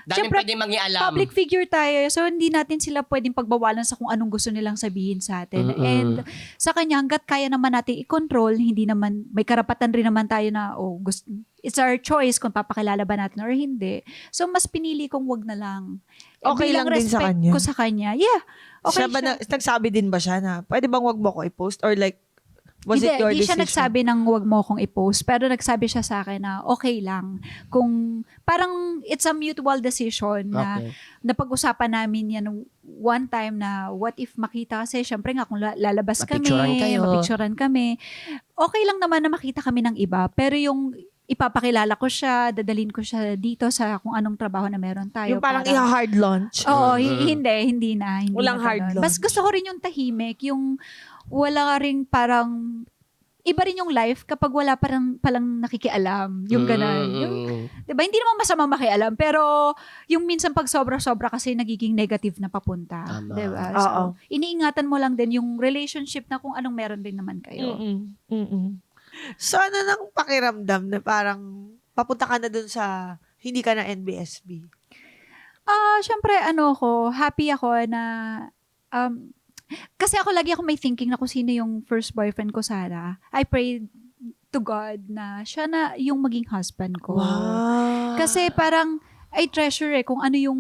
Daming Siyempre, pwede mangialam. public figure tayo. So, hindi natin sila pwedeng pagbawalan sa kung anong gusto nilang sabihin sa atin. And sa kanya, hanggat kaya naman natin i-control, hindi naman, may karapatan rin naman tayo na, it's our choice kung papakilala ba natin or hindi. So, mas pinili kong wag na lang. Okay bilang lang din sa respect kanya? ko sa kanya. Yeah. Okay siya ba siya. nagsabi din ba siya na, pwede bang wag mo ko i-post? Or like, Was it your Hindi siya decision? nagsabi ng wag mo akong i-post, pero nagsabi siya sa akin na okay lang. Kung parang it's a mutual decision na Okay. napag-usapan namin yan one time na what if makita kasi syempre nga kung lalabas kami, Mapicturean kayo. mapicturean kami. Okay lang naman na makita kami ng iba, pero yung ipapakilala ko siya, dadalhin ko siya dito sa kung anong trabaho na meron tayo. Yung parang i-hard launch. Oo, hindi na. Hindi Walang na hard ganun. launch. Mas gusto ko rin yung tahimik, yung wala ring parang, iba rin yung life kapag wala palang nakikialam. Yung ganun. Yung, diba? Hindi naman masama makialam, pero yung minsan pag sobra-sobra kasi nagiging negative na papunta. Tama. Diba? Oo. So, iniingatan mo lang din yung relationship na kung anong meron din naman kayo. So, ano nang pakiramdam na parang papunta ka na dun sa hindi ka na NBSB? Syempre, happy ako na, kasi lagi ako may thinking na kung sino yung first boyfriend ko sana. I prayed to God na siya na yung maging husband ko. Wow. Kasi parang, I treasure kung ano yung,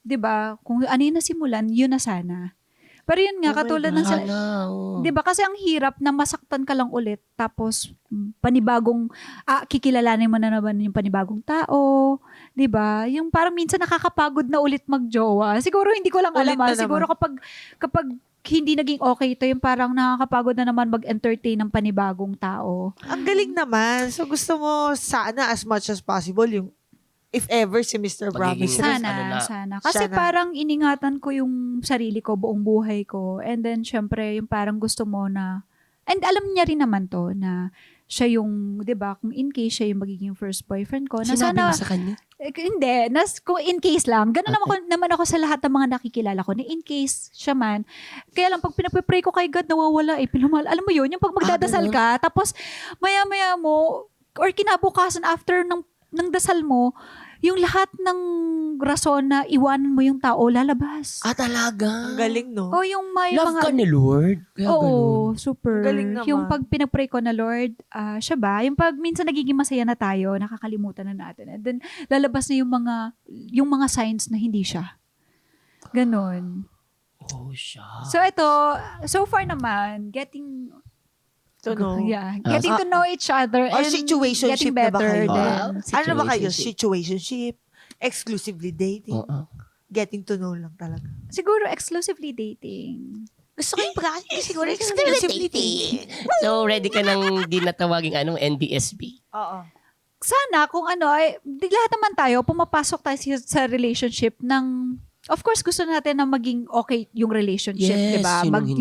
'di ba? Kung ano yung nasimulan, yun na sana. Pero yun nga, Oh my katulad God. ng, di ba kasi ang hirap na masaktan ka lang ulit, tapos panibagong, kikilalanin mo na naman yung panibagong tao, di ba? Yung parang minsan nakakapagod na ulit magjowa. Siguro hindi ko lang Ulit alam, na siguro kapag hindi naging okay ito, yung parang nakakapagod na naman mag-entertain ng panibagong tao. Ang galing naman. So, gusto mo sana as much as possible yung if ever si Mr. Promise. Magiging- Sana. Kasi Sana. parang iningatan ko yung sarili ko, buong buhay ko. And then, syempre, yung parang gusto mo na, and alam niya rin naman to, na siya yung, di ba, kung in case siya yung magiging first boyfriend ko, na Sinabi sana, mo sa kanya? hindi, kung in case lang, ganun naman ako sa lahat ng mga nakikilala ko, na in case siya man, kaya lang, pag pinapipray ko kay God, nawawala alam mo yun, yung pag magdadasal ganun? ka, tapos, maya-maya mo, or kinabukasan after ng dasal mo, yung lahat ng rason na iwanan mo yung tao, lalabas. Talaga? Ang galing, no? O yung may Love mga... ka ni Lord? Kaya ganun. Oo, super. Galing naman. Yung pag pinag-pray ko na, Lord, siya ba? Yung pag minsan nagiging masaya na tayo, nakakalimutan na natin. And then, lalabas na yung mga signs na hindi siya. Ganon. Oh, siya. So, ito, so far naman, getting To know. getting to know each other Or and situationship getting na ba better kayo? than Ano ba kayo? Situationship. Situationship? Exclusively dating? Oo. Getting to know lang talaga. Siguro exclusively dating. Gusto ko yung siguro exclusively dating. So, ready ka nang di natawaging NBSB? Oo. Sana kung lahat naman tayo, pumapasok tayo sa relationship ng, of course, gusto natin na maging okay yung relationship, Yes, di ba? sinong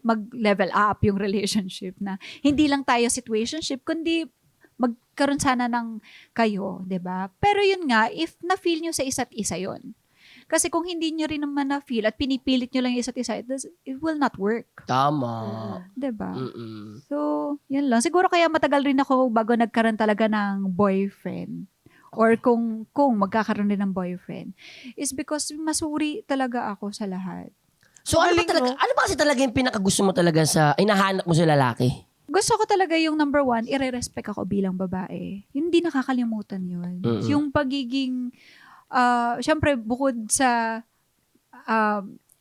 Mag-level up yung relationship na hindi lang tayo situationship, kundi magkaroon sana ng kayo, di ba? Pero yun nga, if na-feel nyo sa isa't isa yun. Kasi kung hindi nyo rin naman na-feel at pinipilit nyo lang yung isa't isa, it will not work. Tama. Di ba? Mm-mm. So, yun lang. Siguro kaya matagal rin ako bago nagkaroon talaga ng boyfriend. Or kung magkakaroon din ng boyfriend. Is because masuri talaga ako sa lahat. So, ano ba Galing, talaga? no? Ano ba kasi talaga yung pinakagusto mo talaga sa, inahanap mo sa lalaki? Gusto ko talaga yung number one, ire-respect ako bilang babae. Hindi nakakalimutan yun. Mm-mm. Yung pagiging, syempre bukod sa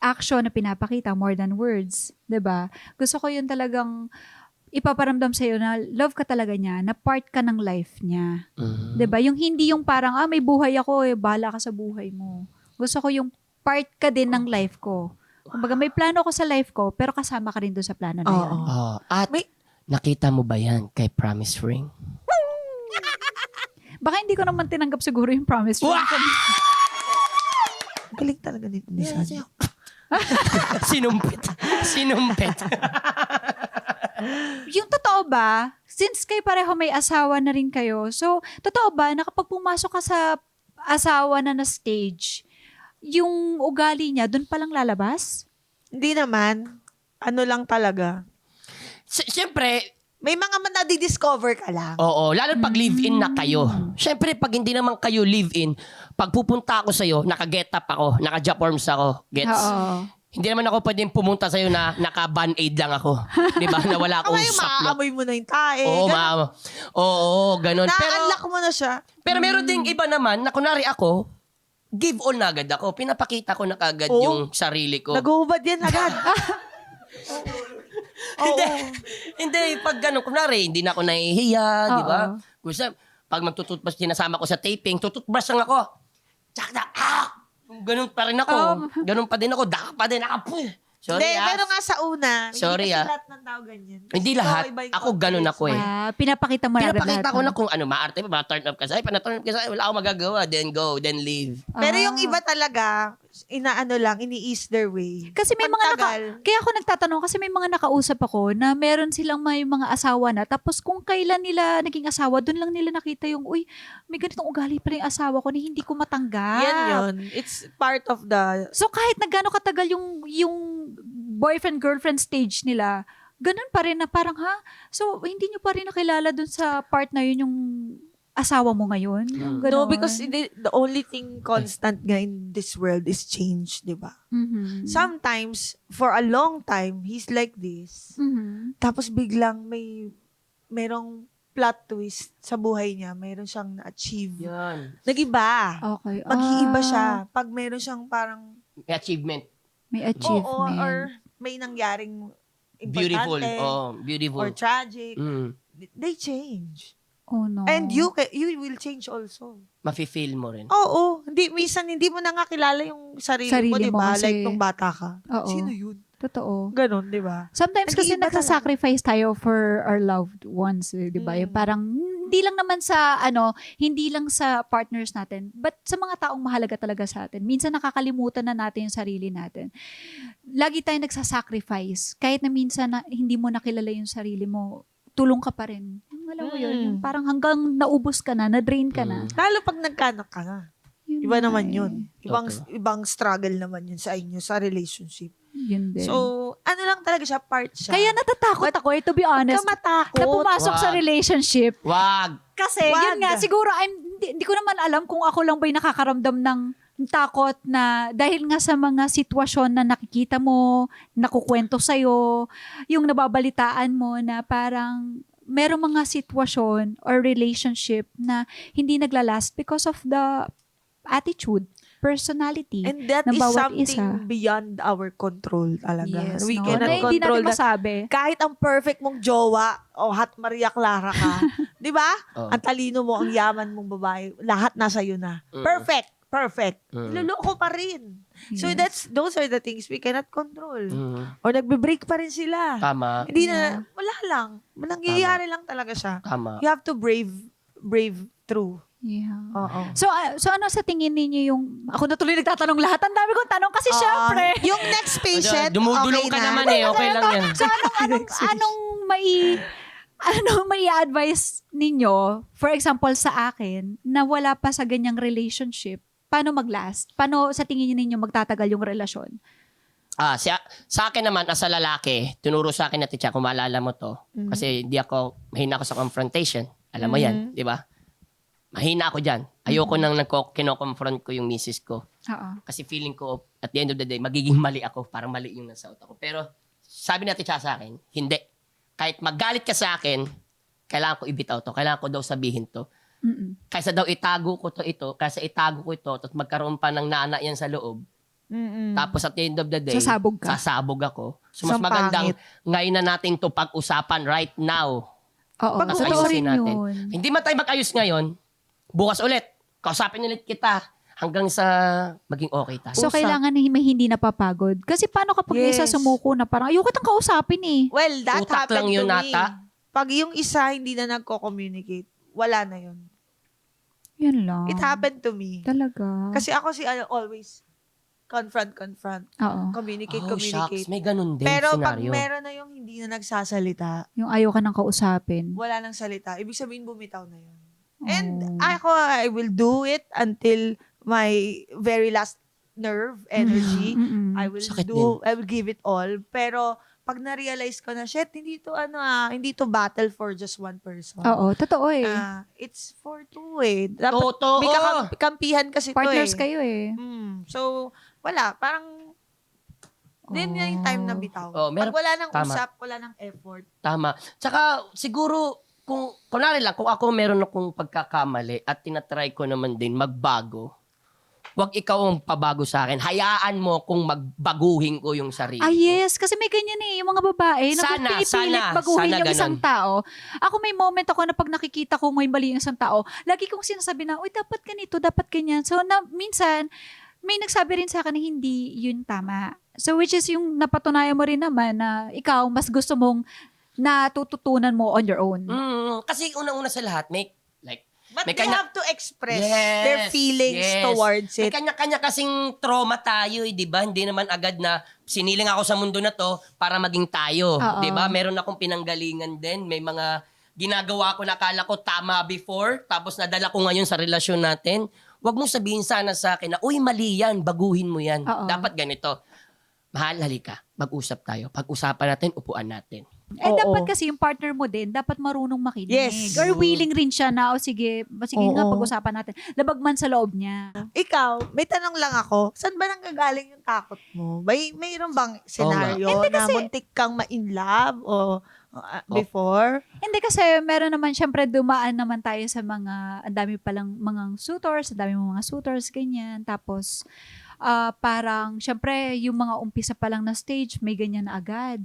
action na pinapakita more than words, 'di ba? Gusto ko yun talagang ipaparamdam sa'yo na love ka talaga niya, na part ka ng life niya. Mm. 'Di ba? Yung hindi yung parang, may buhay ako, bahala ka sa buhay mo. Gusto ko yung part ka din ng life ko. Kumbaga, may plano ko sa life ko, pero kasama ka rin doon sa plano na yun. Oh, at nakita mo ba yan kay Promise Ring? Baka hindi ko naman tinanggap siguro yung promise ring. Galing talaga ni Sandy. Sinumpit. Yung totoo ba, since kayo pareho may asawa na rin kayo, so, totoo ba na kapag pumasok ka sa asawa na stage, yung ugali niya, doon palang lalabas? Hindi naman. Ano lang talaga. Siyempre, May mga nadidiscover ka lang. oo, lalo pag live-in na kayo. Siyempre, pag hindi naman kayo live-in, pag pupunta ako sa'yo, naka-get up ako, naka-Japorms ako, gets? Oo. Hindi naman ako pwedeng pumunta sa'yo na naka-band-aid lang ako. Di ba? Na wala akong Ay, saplot. maaamoy mo na yung tae. Oo, Ganun. ganun. Na-unlock mo na siya. Pero meron ding iba naman na kunwari ako, give all na agad ako. Pinapakita ko na agad Oo. yung sarili ko. Nag-uubad yan agad. Hindi. Hindi. Pag gano'n, kunwari, hindi na ako nahihiya, di ba? Oo. Gusto, pag magtututbrush, sinasama ko sa taping, tututbrush lang ako. Tsaka, ganun pa rin ako. Ganun pa din ako. Daka pa din ako. Sorry, Hindi, pero nga sa una, Sorry, hindi kasi lahat ng tao ganyan. Kasi Hindi ikaw, lahat. iba yung Ako ganun ako eh. Pinapakita mo na agad Pinapakita lahat, ko no? na kung ano, maarte pa, turn up ka sa, turn up ka sa, wala akong magagawa. Then go, then leave. Pero yung iba talaga, inaano lang, ini-ease their way. Kasi may Pagtagal. kaya ako nagtatanong kasi may mga nakausap ako na meron silang may mga asawa na tapos kung kailan nila naging asawa, doon lang nila nakita yung, uy, may ganitong ugali pa rin yung asawa ko na hindi ko matanggap. Yan yun. It's part of the... So kahit na gano'ng katagal yung boyfriend-girlfriend stage nila, ganun pa rin na parang, so hindi nyo pa rin nakilala dun sa part na yun yung asawa mo ngayon? Yung No, ganon. because the only thing constant nga in this world is change, di ba? Mhm. Sometimes, for a long time, he's like this. Mhm. Tapos biglang merong plot twist sa buhay niya. Meron siyang na-achieve. Yan. Nag-iba. Okay. Mag-iiba siya. Pag meron siyang parang, May achievement. May oo, achievement. or may nangyaring Beautiful. importante, Oh, beautiful. or tragic, Mm. they change. Oh no. And you will change also. Mafe-feel mo rin. Oo. Minsan hindi mo na nga kilala yung sarili mo, Sarili di ba? mo kasi- Like nung bata ka. Oo. Sino yun? Totoo. Ganon, di ba? Sometimes kasi Nag-iiba nagsasacrifice tayo for our loved ones, di ba? Yung parang hindi lang naman sa hindi lang sa partners natin, but sa mga taong mahalaga talaga sa atin. Minsan nakakalimutan na natin yung sarili natin. Lagi tayong nagsasacrifice. Kahit na minsan na hindi mo nakilala yung sarili mo, tulong ka pa rin. Alam mo yun, yung parang hanggang naubos ka na, na-drain ka na. Lalo pag nagkanak ka na. Yun Iba nga naman eh. yun. Totoo. Ibang struggle naman yun sa inyo, sa relationship. Yun din. So, ano lang talaga siya, part siya. kaya natatakot ako, to be honest, ka matakot. na pumasok sa Wag. relationship. Wag. Kasi, Wag. yun nga, siguro, hindi ko naman alam kung ako lang ba'y nakakaramdam ng takot na dahil nga sa mga sitwasyon na nakikita mo, nakukwento sa'yo, yung nababalitaan mo na parang merong mga sitwasyon or relationship na hindi naglalast because of the attitude, personality And that ng is bawat something isa. beyond our control talaga. Yes, We no? cannot Na hindi control natin that. masabi. Kahit ang perfect mong jowa o Hot Maria Clara ka, di ba? Oh. Ang talino mo, ang yaman mong babae, lahat nasa iyo na. Perfect. Niloloko pa rin. So Yes. those are the things we cannot control. Mm. Or nagbe-break pa rin sila. Tama. Hindi na, wala lang. Nangyayari lang talaga siya. Tama. You have to brave through. Yeah. Oo. So ano sa tingin ninyo yung, ako na tuloy nagtatanong lahat, ang dami kong tanong kasi syempre. Yung next patient, Dumudulong okay ka na. naman eh. Okay lang yan. So anong may advice ninyo, for example sa akin, na wala pa sa ganyang relationship, paano mag-last? Paano sa tingin ninyo magtatagal yung relasyon? Sa akin naman, as a lalaki, tinuro sa akin na Ticha, kung maalala mo to, kasi mahina ako sa confrontation. Alam mo yan, di ba? Mahina ako dyan. Ayoko nang kino-confront ko yung misis ko. Oo. Kasi feeling ko, at the end of the day, magiging mali ako. Parang mali yung nasa utak ko. Pero sabi na Ticha sa akin, hindi. Kahit magalit ka sa akin, kailangan ko ibitaw to. Kailangan ko daw sabihin to. Mm-mm. Kaysa daw itago ko to ito, kaysa itago ko ito, tapos magkaroon pa ng nana yan sa loob. Tapos at the end of the day, Sasabog ka. sasabog ako. So mas Isang magandang pangit. ngayon na natin to pag-usapan right now. Oo. Pag- Totoo Ayusin rin natin. yun. Hindi man tayo mag-ayos ngayon, bukas ulit. Kausapin ulit kita hanggang sa maging okay tayo. So, kailangan na may hindi napapagod. Kasi paano kapag Yes. isa sumuko na parang, ayoko kitang kausapin eh. Well, that Utak happened lang yun to me. nata. Pag yung isa hindi na nagko-communicate, wala na yun. Yun lang. It happened to me. Talaga. Kasi ako always confront, Oo. communicate. Shucks, may ganun din Pero pag scenario. meron na yung hindi na nagsasalita, Yung ayaw ka nang kausapin. wala nang salita, ibig sabihin bumitaw na yun. Oh. And I will do it until my very last nerve, energy. Mm-mm. I will Sakit I will give it all. Pero pag na-realize ko na, shit, hindi to battle for just one person. Oo, totoo eh. It's for two eh. Dapat Totoo. may kampihan kasi Partners to eh. kayo eh. So, wala. Parang, din na yung time na bitaw. Oh, meron- Pag wala nang tama. usap, wala nang effort. Tama. Tsaka siguro, kunwari lang, kung ako meron akong pagkakamali at tinatry ko naman din magbago, wag ikaw ang pabago sa akin. Hayaan mo kung magbaguhin ko yung sarili ko. Yes, kasi may ganyan yung mga babae na kung pinipilit baguhin yung isang tao. Ako may moment ako na pag nakikita ko may mali yung isang tao, lagi kong sinasabi na, uy, dapat ganito, dapat ganyan. So, minsan, may nagsabi rin sa akin na hindi yun tama. So, which is yung napatunayan mo rin naman na ikaw, mas gusto mong natututunan mo on your own. Kasi unang-una sa lahat, But they have to express their feelings towards it. May kanya-kanya kasing trauma tayo, di ba? Hindi naman agad na siniling ako sa mundo na to para maging tayo. Di ba? Meron akong pinanggalingan din. May mga ginagawa ko na akala ko tama before, tapos nadala ko ngayon sa relasyon natin. Huwag mong sabihin sana sa akin na, uy, mali yan, baguhin mo yan. Dapat ganito. Mahal, halika. Mag-usap tayo. Pag-usapan natin, upuan natin. Dapat kasi yung partner mo din, dapat marunong makinig. Yes. Or willing rin siya na, sige nga, pag-usapan natin. Labag man sa loob niya. Ikaw, may tanong lang ako, saan ba nanggagaling yung takot mo? Mayroon bang senaryo na muntik kang ma-in love o before? Hindi kasi meron naman, syempre dumaan naman tayo sa mga, ang dami palang mga suitors, ganyan. Tapos, parang, syempre, yung mga umpisa pa lang na stage, may ganyan na agad.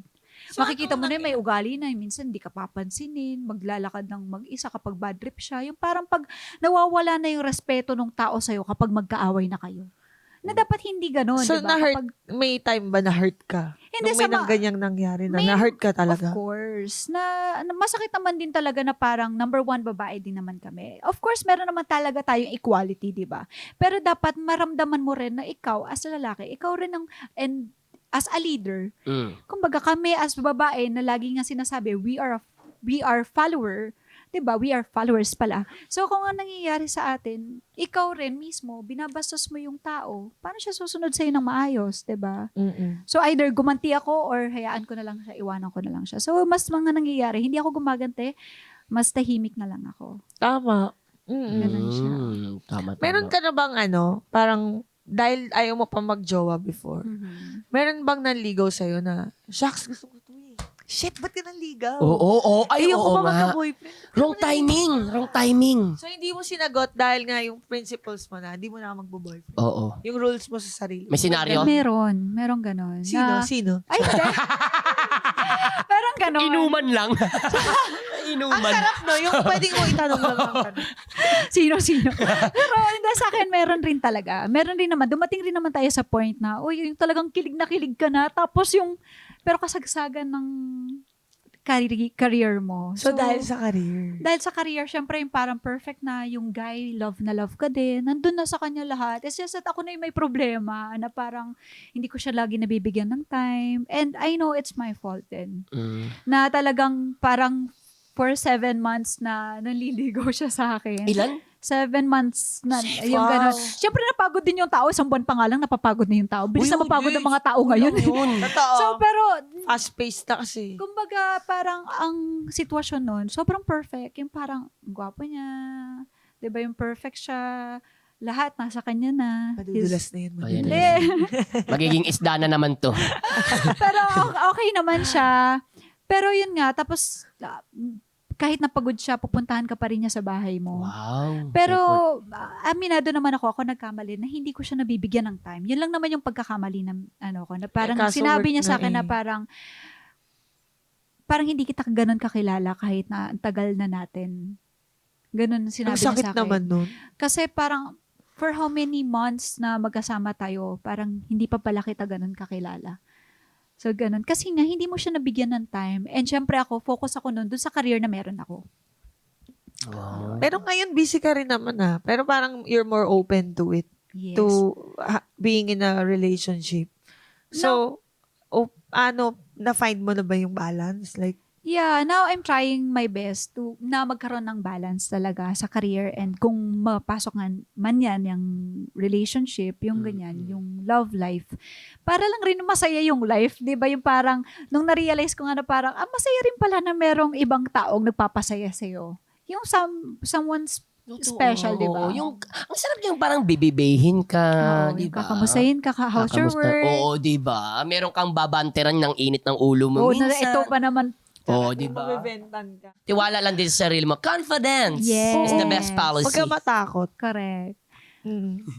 So, makikita mo na may ugali na, minsan hindi ka papansinin, maglalakad ng mag-isa kapag bad trip siya. Yung parang pag nawawala na yung respeto ng tao sa'yo kapag magkaaway na kayo. Na dapat hindi ganun, so, diba? na-hurt, may time ba na-hurt ka? Hindi, nung may nang ganyang nangyari na na-hurt ka talaga? Of course. Na masakit naman din talaga na parang number one, babae din naman kami. Of course, meron naman talaga tayong equality, di ba? Pero dapat maramdaman mo rin na ikaw, as lalaki, ikaw rin ang, and as a leader, kumbaga kami as babae na lagi nga sinasabi, we are follower, diba? We are followers pala. So kung ang nangyayari sa atin, ikaw rin mismo, binabastos mo yung tao, paano siya susunod sa'yo ng maayos, diba? So either gumanti ako or hayaan ko na lang siya, iwanan ko na lang siya. So mas mga nangyayari, hindi ako gumaganti, mas tahimik na lang ako. Tama. Ganun siya. Tama. Meron ka na bang parang dahil ayaw mo pa mag-jowa before, meron bang nanligaw sa'yo na, shucks, gusto ko to eh. Shit, ba't ka nanligaw? Oo. Ay, Ayoko oo pa nga. magka-boyfriend. Wrong timing. So, hindi mo sinagot dahil nga yung principles mo na, hindi mo na magbo-boyfriend. Oo. Yung rules mo sa sarili. May senaryo? Meron ganon. Sino? Ay, hindi. Meron ganon. Inuman lang. Ang sarap, no? Yung pwedeng mo itanong lang ang tanong. Sino? Pero hindi, sa akin, meron rin talaga. Meron rin naman. Dumating rin naman tayo sa point na, uy, yung talagang kilig na kilig ka na. Tapos pero kasagsagan ng career mo. So, dahil sa career. Dahil sa career, syempre yung parang perfect na yung guy, love na love ka din. Nandun na sa kanya lahat. It's just that ako na yung may problema na parang hindi ko siya lagi nabibigyan ng time. And I know it's my fault din. Na talagang parang for 7 months na nanliligaw siya sa akin. Ilan? 7 months na yung gano'n. Siyempre napagod din yung tao. Isang buwan pa nga lang napapagod na yung tao. Bilis na mapagod ang mga tao ngayon. Totoo. So pero fast-paced na kasi. kumbaga parang ang sitwasyon nun, sobrang perfect. Yung parang gwapo niya. 'Di ba yung perfect siya. Lahat nasa kanya na. Madudulas na yun. Ayan. Hindi. Magiging isda na naman to. Pero okay naman siya. Pero yun nga, tapos kahit napagod siya, pupuntahan ka pa rin niya sa bahay mo. Wow. Pero aminado naman ako nagkamali na hindi ko siya nabibigyan ng time. Yun lang naman yung pagkakamali ng na parang sinabi niya sa akin na parang hindi kita ganun kakilala kahit na ang tagal na natin. Ganun sinabi niya sa akin. Ang sakit naman nun. Kasi parang for how many months na magkasama tayo, parang hindi pa pala kita ganun kakilala. So, ganun. Kasi nga, hindi mo siya nabigyan ng time. And syempre ako, focus ako nun dun sa career na meron ako. Wow. Pero ngayon, busy ka rin naman Pero parang you're more open to it. Yes. To being in a relationship. So, na-find mo na ba yung balance? Like, Yeah, now I'm trying my best na magkaroon ng balance talaga sa career and kung mapasok man yan, yung relationship, yung ganyan, yung love life. Para lang rin masaya yung life, di ba? Yung parang, nung na-realize ko nga na parang, masaya rin pala na merong ibang taong nagpapasaya sa'yo. Yung someone's special, di ba? Yung, ang sarap yung parang bibibehin ka, di ba? Kakamustahin ka, how's your work? Oo, di ba? Meron kang babanteran ng init ng ulo mo minsan. Ito pa naman. Di ba? mabibentan ka. Tiwala lang din sa sarili mo. Confidence Yes. is the best policy. Huwag ka matakot. Correct.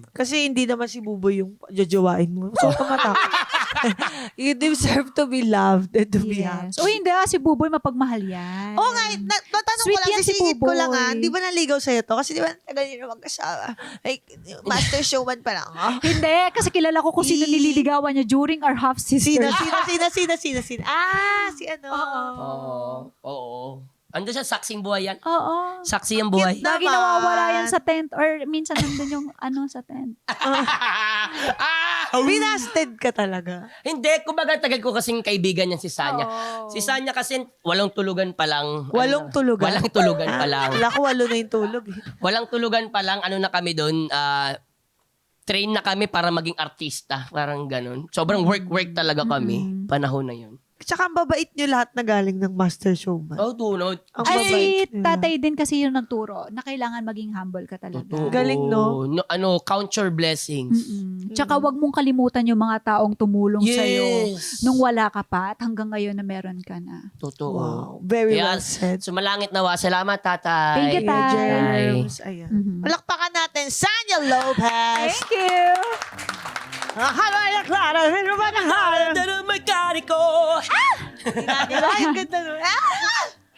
Kasi hindi naman si Buboy yung jajawain mo. So, tumatak. You deserve to be loved and to be happy. O hindi, si Buboy mapagmahal yan. Oo nga, tatanong ko Sweet lang, yan si sisingit ko lang Buboy. di ba naligaw sa'yo to? Kasi di ba tagal nyo na magkasama? Like, master showman pa lang. Oh. Hindi, kasi kilala ko kung sino nililigawan niya during our half-sister. Sino? Si ano? Oo. Ando siya, saksing buhay yan. Oo. Saksi ang buhay. Cute Lagi naman. nawawala yan sa tent or minsan nandun yung sa tent. Binasted ka talaga. Hindi, kumbaga tagal ko kasing kaibigan yan si Sanya. Oo. Si Sanya kasi walong tulugan pa lang. Walong tulugan? Walang tulugan pa lang. Wala ko 8 na yung tulog. Walang tulugan pa lang. Ano na kami doon? Train na kami para maging artista. Parang ganun. Sobrang work talaga kami. Panahon na yun. Tsaka ang babait nyo lahat na galing ng master showman. Oh, tunod. Ang Ay, babait. tatay din kasi yung nagturo na kailangan maging humble ka talaga. Totoo. Galing, no? Count your blessings. Tsaka wag mong kalimutan yung mga taong tumulong sa'yo Yes. nung wala ka pa at hanggang ngayon na meron ka na. Totoo. Wow. Very Kaya, well said. sumalangit nawa. Salamat, tatay. Thank you, Tay. Germs. Ayan. Palakpakan natin, Sanya Lopez. Thank you! Habay na Clara, sino ba ng halam? Mekaniko! Ang ganda nun.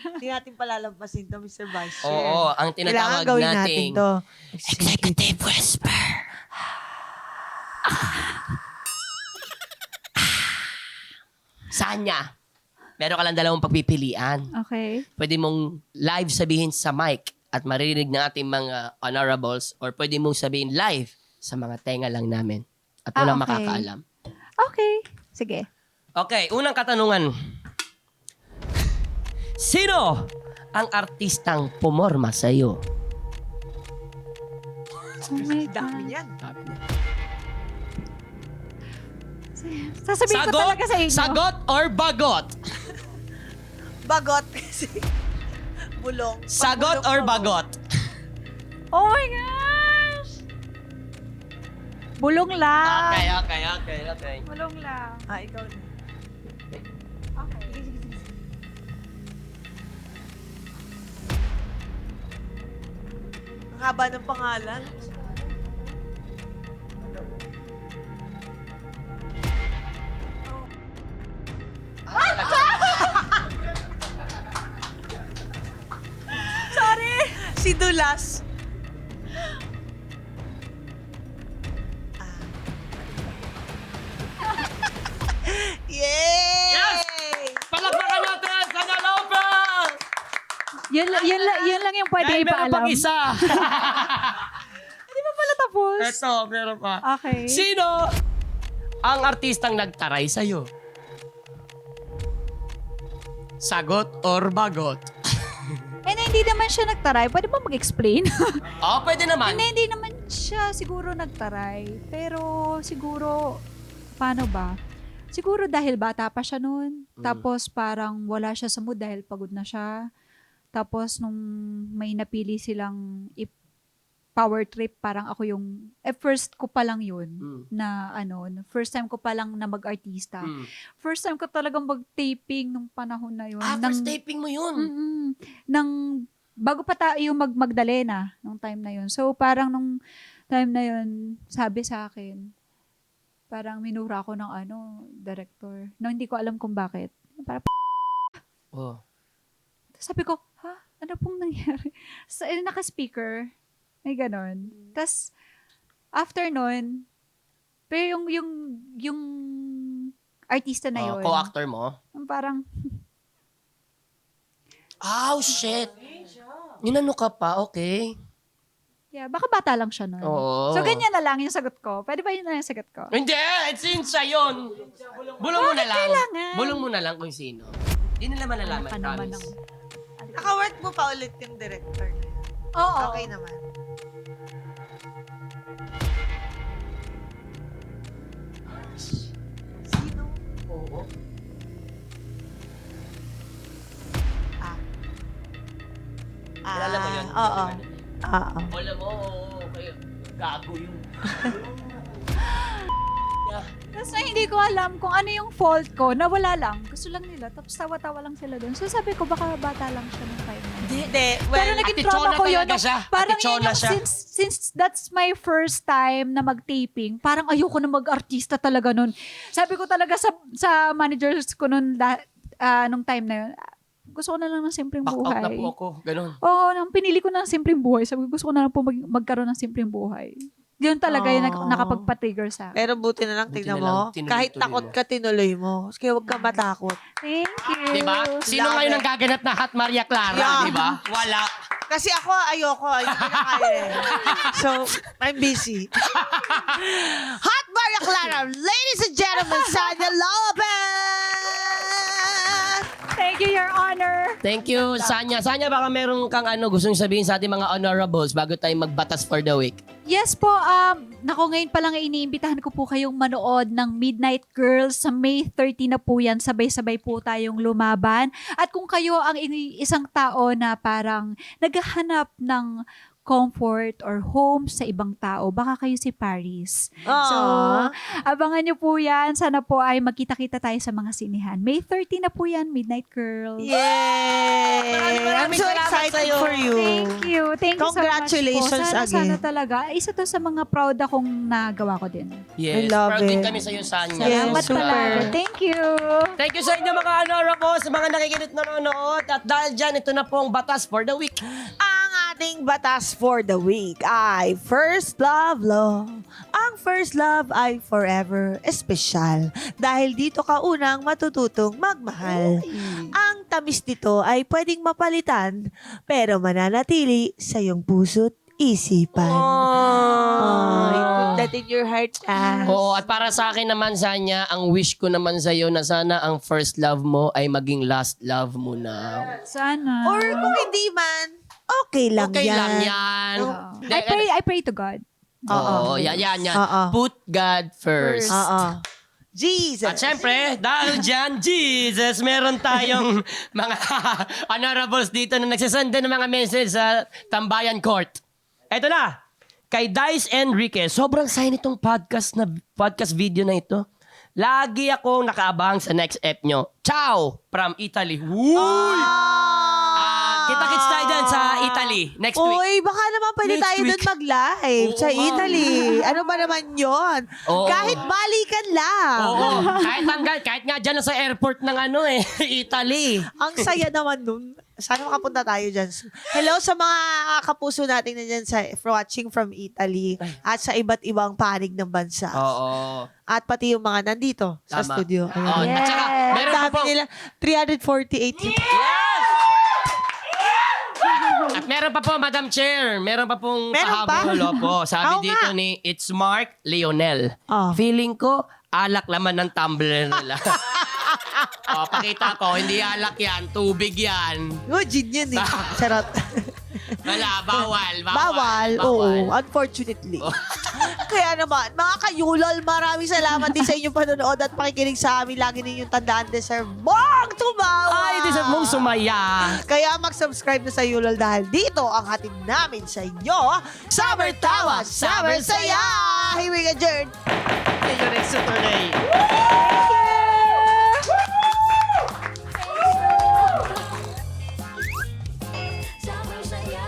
Hindi natin palalampasin to, Mr. Vice Chair. Oo, ang Kailangan tinatawag gawin nating natin to. Executive Whisper. Sanya, meron ka lang dalawang pagpipilian. Okay. Pwede mong live sabihin sa mic at maririnig ng ating mga honorables or pwede mong sabihin live sa mga tenga lang namin at walang okay. makakaalam. Okay. Sige. Okay, unang katanungan. Sino ang artistang pumorma sa iyo? Oh my Dami God. yan. Sasabihin ko talaga sa inyo. Sagot or bagot? Bagot kasi. Bulong. Sagot Pag or bulong mo. bagot? Oh my gosh! Bulong lang. Okay. Bulong lang. Ikaw na. Okay. Ang haba ng pangalan. Sorry! Si Dulas. Yay! Yes! Palakpakan natin! Sanya Lopez! Yun lang yung pwede Dahil meron ipaalam. pang isa. Hindi pa pala tapos. Eto, meron pa. Okay. Sino ang artistang nagtaray sa'yo? Sagot or bagot? Hindi naman siya nagtaray. Pwede ba mag-explain? Oh, pwede naman. Hindi naman siya siguro nagtaray. Pero siguro, paano ba? Siguro dahil bata pa siya noon. Tapos parang wala siya sa mood dahil pagod na siya. Tapos nung may napili silang power trip, parang ako yung, first ko pa lang yun, na first time ko pa lang na mag-artista. First time ko talagang mag-taping nung panahon na yun. First taping mo yun. Bago pa tayo Magdalena nung time na yun. So parang nung time na yun, sabi sa akin, parang minura ako ng director. Na hindi ko alam kung bakit. Parang Oh. sabi ko, ano pong nangyari? Naka-speaker. May ganon. Tapos, after nun, pero yung artista na yun. Co-actor mo? Parang, Oh, shit. Ninano ka pa? Okay. yeah, baka bata lang siya nun. Oo. So, ganyan na lang yung sagot ko. Pwede ba yun na yung sagot ko? Hindi! Sinsa yun! Bulong mo na lang. kailangan? Bulong mo na lang kung sino. Hindi nila malalaman, Ano ka naman promise. Naka-work mo pa ulit yung director na yun. Oo. Okay naman. Sino? Oo. Kilala mo yun? Oo. Alam mo, kayo, gago yun. Tapos na hindi ko alam kung ano yung fault ko. Nawala lang. Gusto lang nila. Tapos tawa-tawa lang sila doon. So sabi ko, baka bata lang siya ng time na yun. Hindi. Pero naging trauma ko yun. talaga siya. Parang Atichona yun yung, siya. since that's my first time na mag-taping, parang ayoko na mag-artista talaga nun. Sabi ko talaga sa managers ko nun, nung time na yun, gusto ko na lang ng simpleng Back out buhay. na po ako. Ganun. Oo, pinili ko na ng simpleng buhay. Sabi ko, gusto ko na lang po magkaroon ng simpleng buhay. Yun talaga yung nakapagpa-trigger sa akin. Pero buti na lang, Buti tingnan na mo. lang, tinuloy-tuloy Kahit takot mo. ka, tinuloy mo. Kaya huwag ka matakot. Thank you. Diba? Sino Love ngayon it. ang gaganap na Hot Maria Clara? Yeah. Diba? Wala. Kasi ako, ayoko. Hindi ko na kaya eh. So, I'm busy. Hot Maria Clara, ladies and gentlemen, Sanya Lopez! Thank you, Your Honor. Thank you, Sanya. Sanya, baka meron kang gustong sabihin sa ating mga honorables bago tayo magbatas for the week. Yes po, nako ngayon pa lang iniimbitahan ko po kayong manood ng Midnight Girls sa May 30 na po yan. Sabay-sabay po tayong lumaban. At kung kayo ang isang tao na parang naghahanap ng comfort or home sa ibang tao, baka kayo si Paris. So, abangan nyo po yan. Sana po ay magkita-kita tayo sa mga sinihan. May 30 na po yan, Midnight Girls. Yay! I'm Maraming so salamat excited sa'yo. for you. Thank you. Thank you so much Congratulations po. Sana again. talaga. Isa to sa mga proud akong nagawa ko din. Yes. I love Proud din it. kami sa'yo, Sanya. Yes, Salamat super. talaga. Thank you. Thank you sa inyo mga honorables, sa mga nakikinig nanonood. At dahil dyan, ito na pong batas for the week. Ang ating batas for the week ay First Love Law. Ang first love ay forever special dahil dito ka unang matututong magmahal. Ang tamis nito ay pwedeng mapalitan pero mananatili sa iyong puso't isipan. Put that in your heart. Oo, at para sa akin naman, Sanya, ang wish ko naman sa'yo na sana ang first love mo ay maging last love mo na. Sana. Or kung hindi man, okay lang Okay yan. lang yan. I pray to God. Oo, yan. Oo. Put God first. Oo. Jesus. At syempre, dahil dyan, Jesus, meron tayong mga honorables dito na nagsasanda ng mga message sa Tambayan Court. Eto na, kay Dice Enriquez, sobrang saya nitong podcast video na ito. Lagi akong nakaabang sa next ep nyo. Ciao! From Italy. Uy! Kita-kits tayo dyan sa Italy next week. Uy, baka naman pwede Next tayo week. doon mag-live Oo sa nga. Italy. Ano ba naman yon? Oo. Kahit balikan lang. Oo, kahit nga dyan sa airport ng Italy. Ang saya naman nun. Sana makapunta tayo dyan. Hello sa mga kapuso natin na dyan watching from Italy at sa iba't ibang panig ng bansa. Oo. At pati yung mga nandito sa Tama. studio. Oo, Ayan. at saka, meron pa Ang po. dami nila. 348. Yes! At meron pa po, Madam Chair. Meron pa pong Meron pa? pahabol. Opo. Sabi Oo dito nga. ni It's Mark Lionel. Oh. Feeling ko, alak laman ng tumbler nila. Pakita ko, hindi alak yan, tubig yan. Oh, gin yan eh. Charot. Wala, bawal. Bawal. Oo, unfortunately. Kaya naman, mga kayulol, maraming salamat din sa inyong panonood at pakikinig sa amin. Lagi ninyong tandaan, deserve mong tumawa. Ay, di sa mong sumaya. Kaya mag-subscribe na sa Yulol dahil dito ang hatid namin sa inyo. Summer Tawa, Summer Saya! Here we adjourn. See you next Saturday. Summer Saya.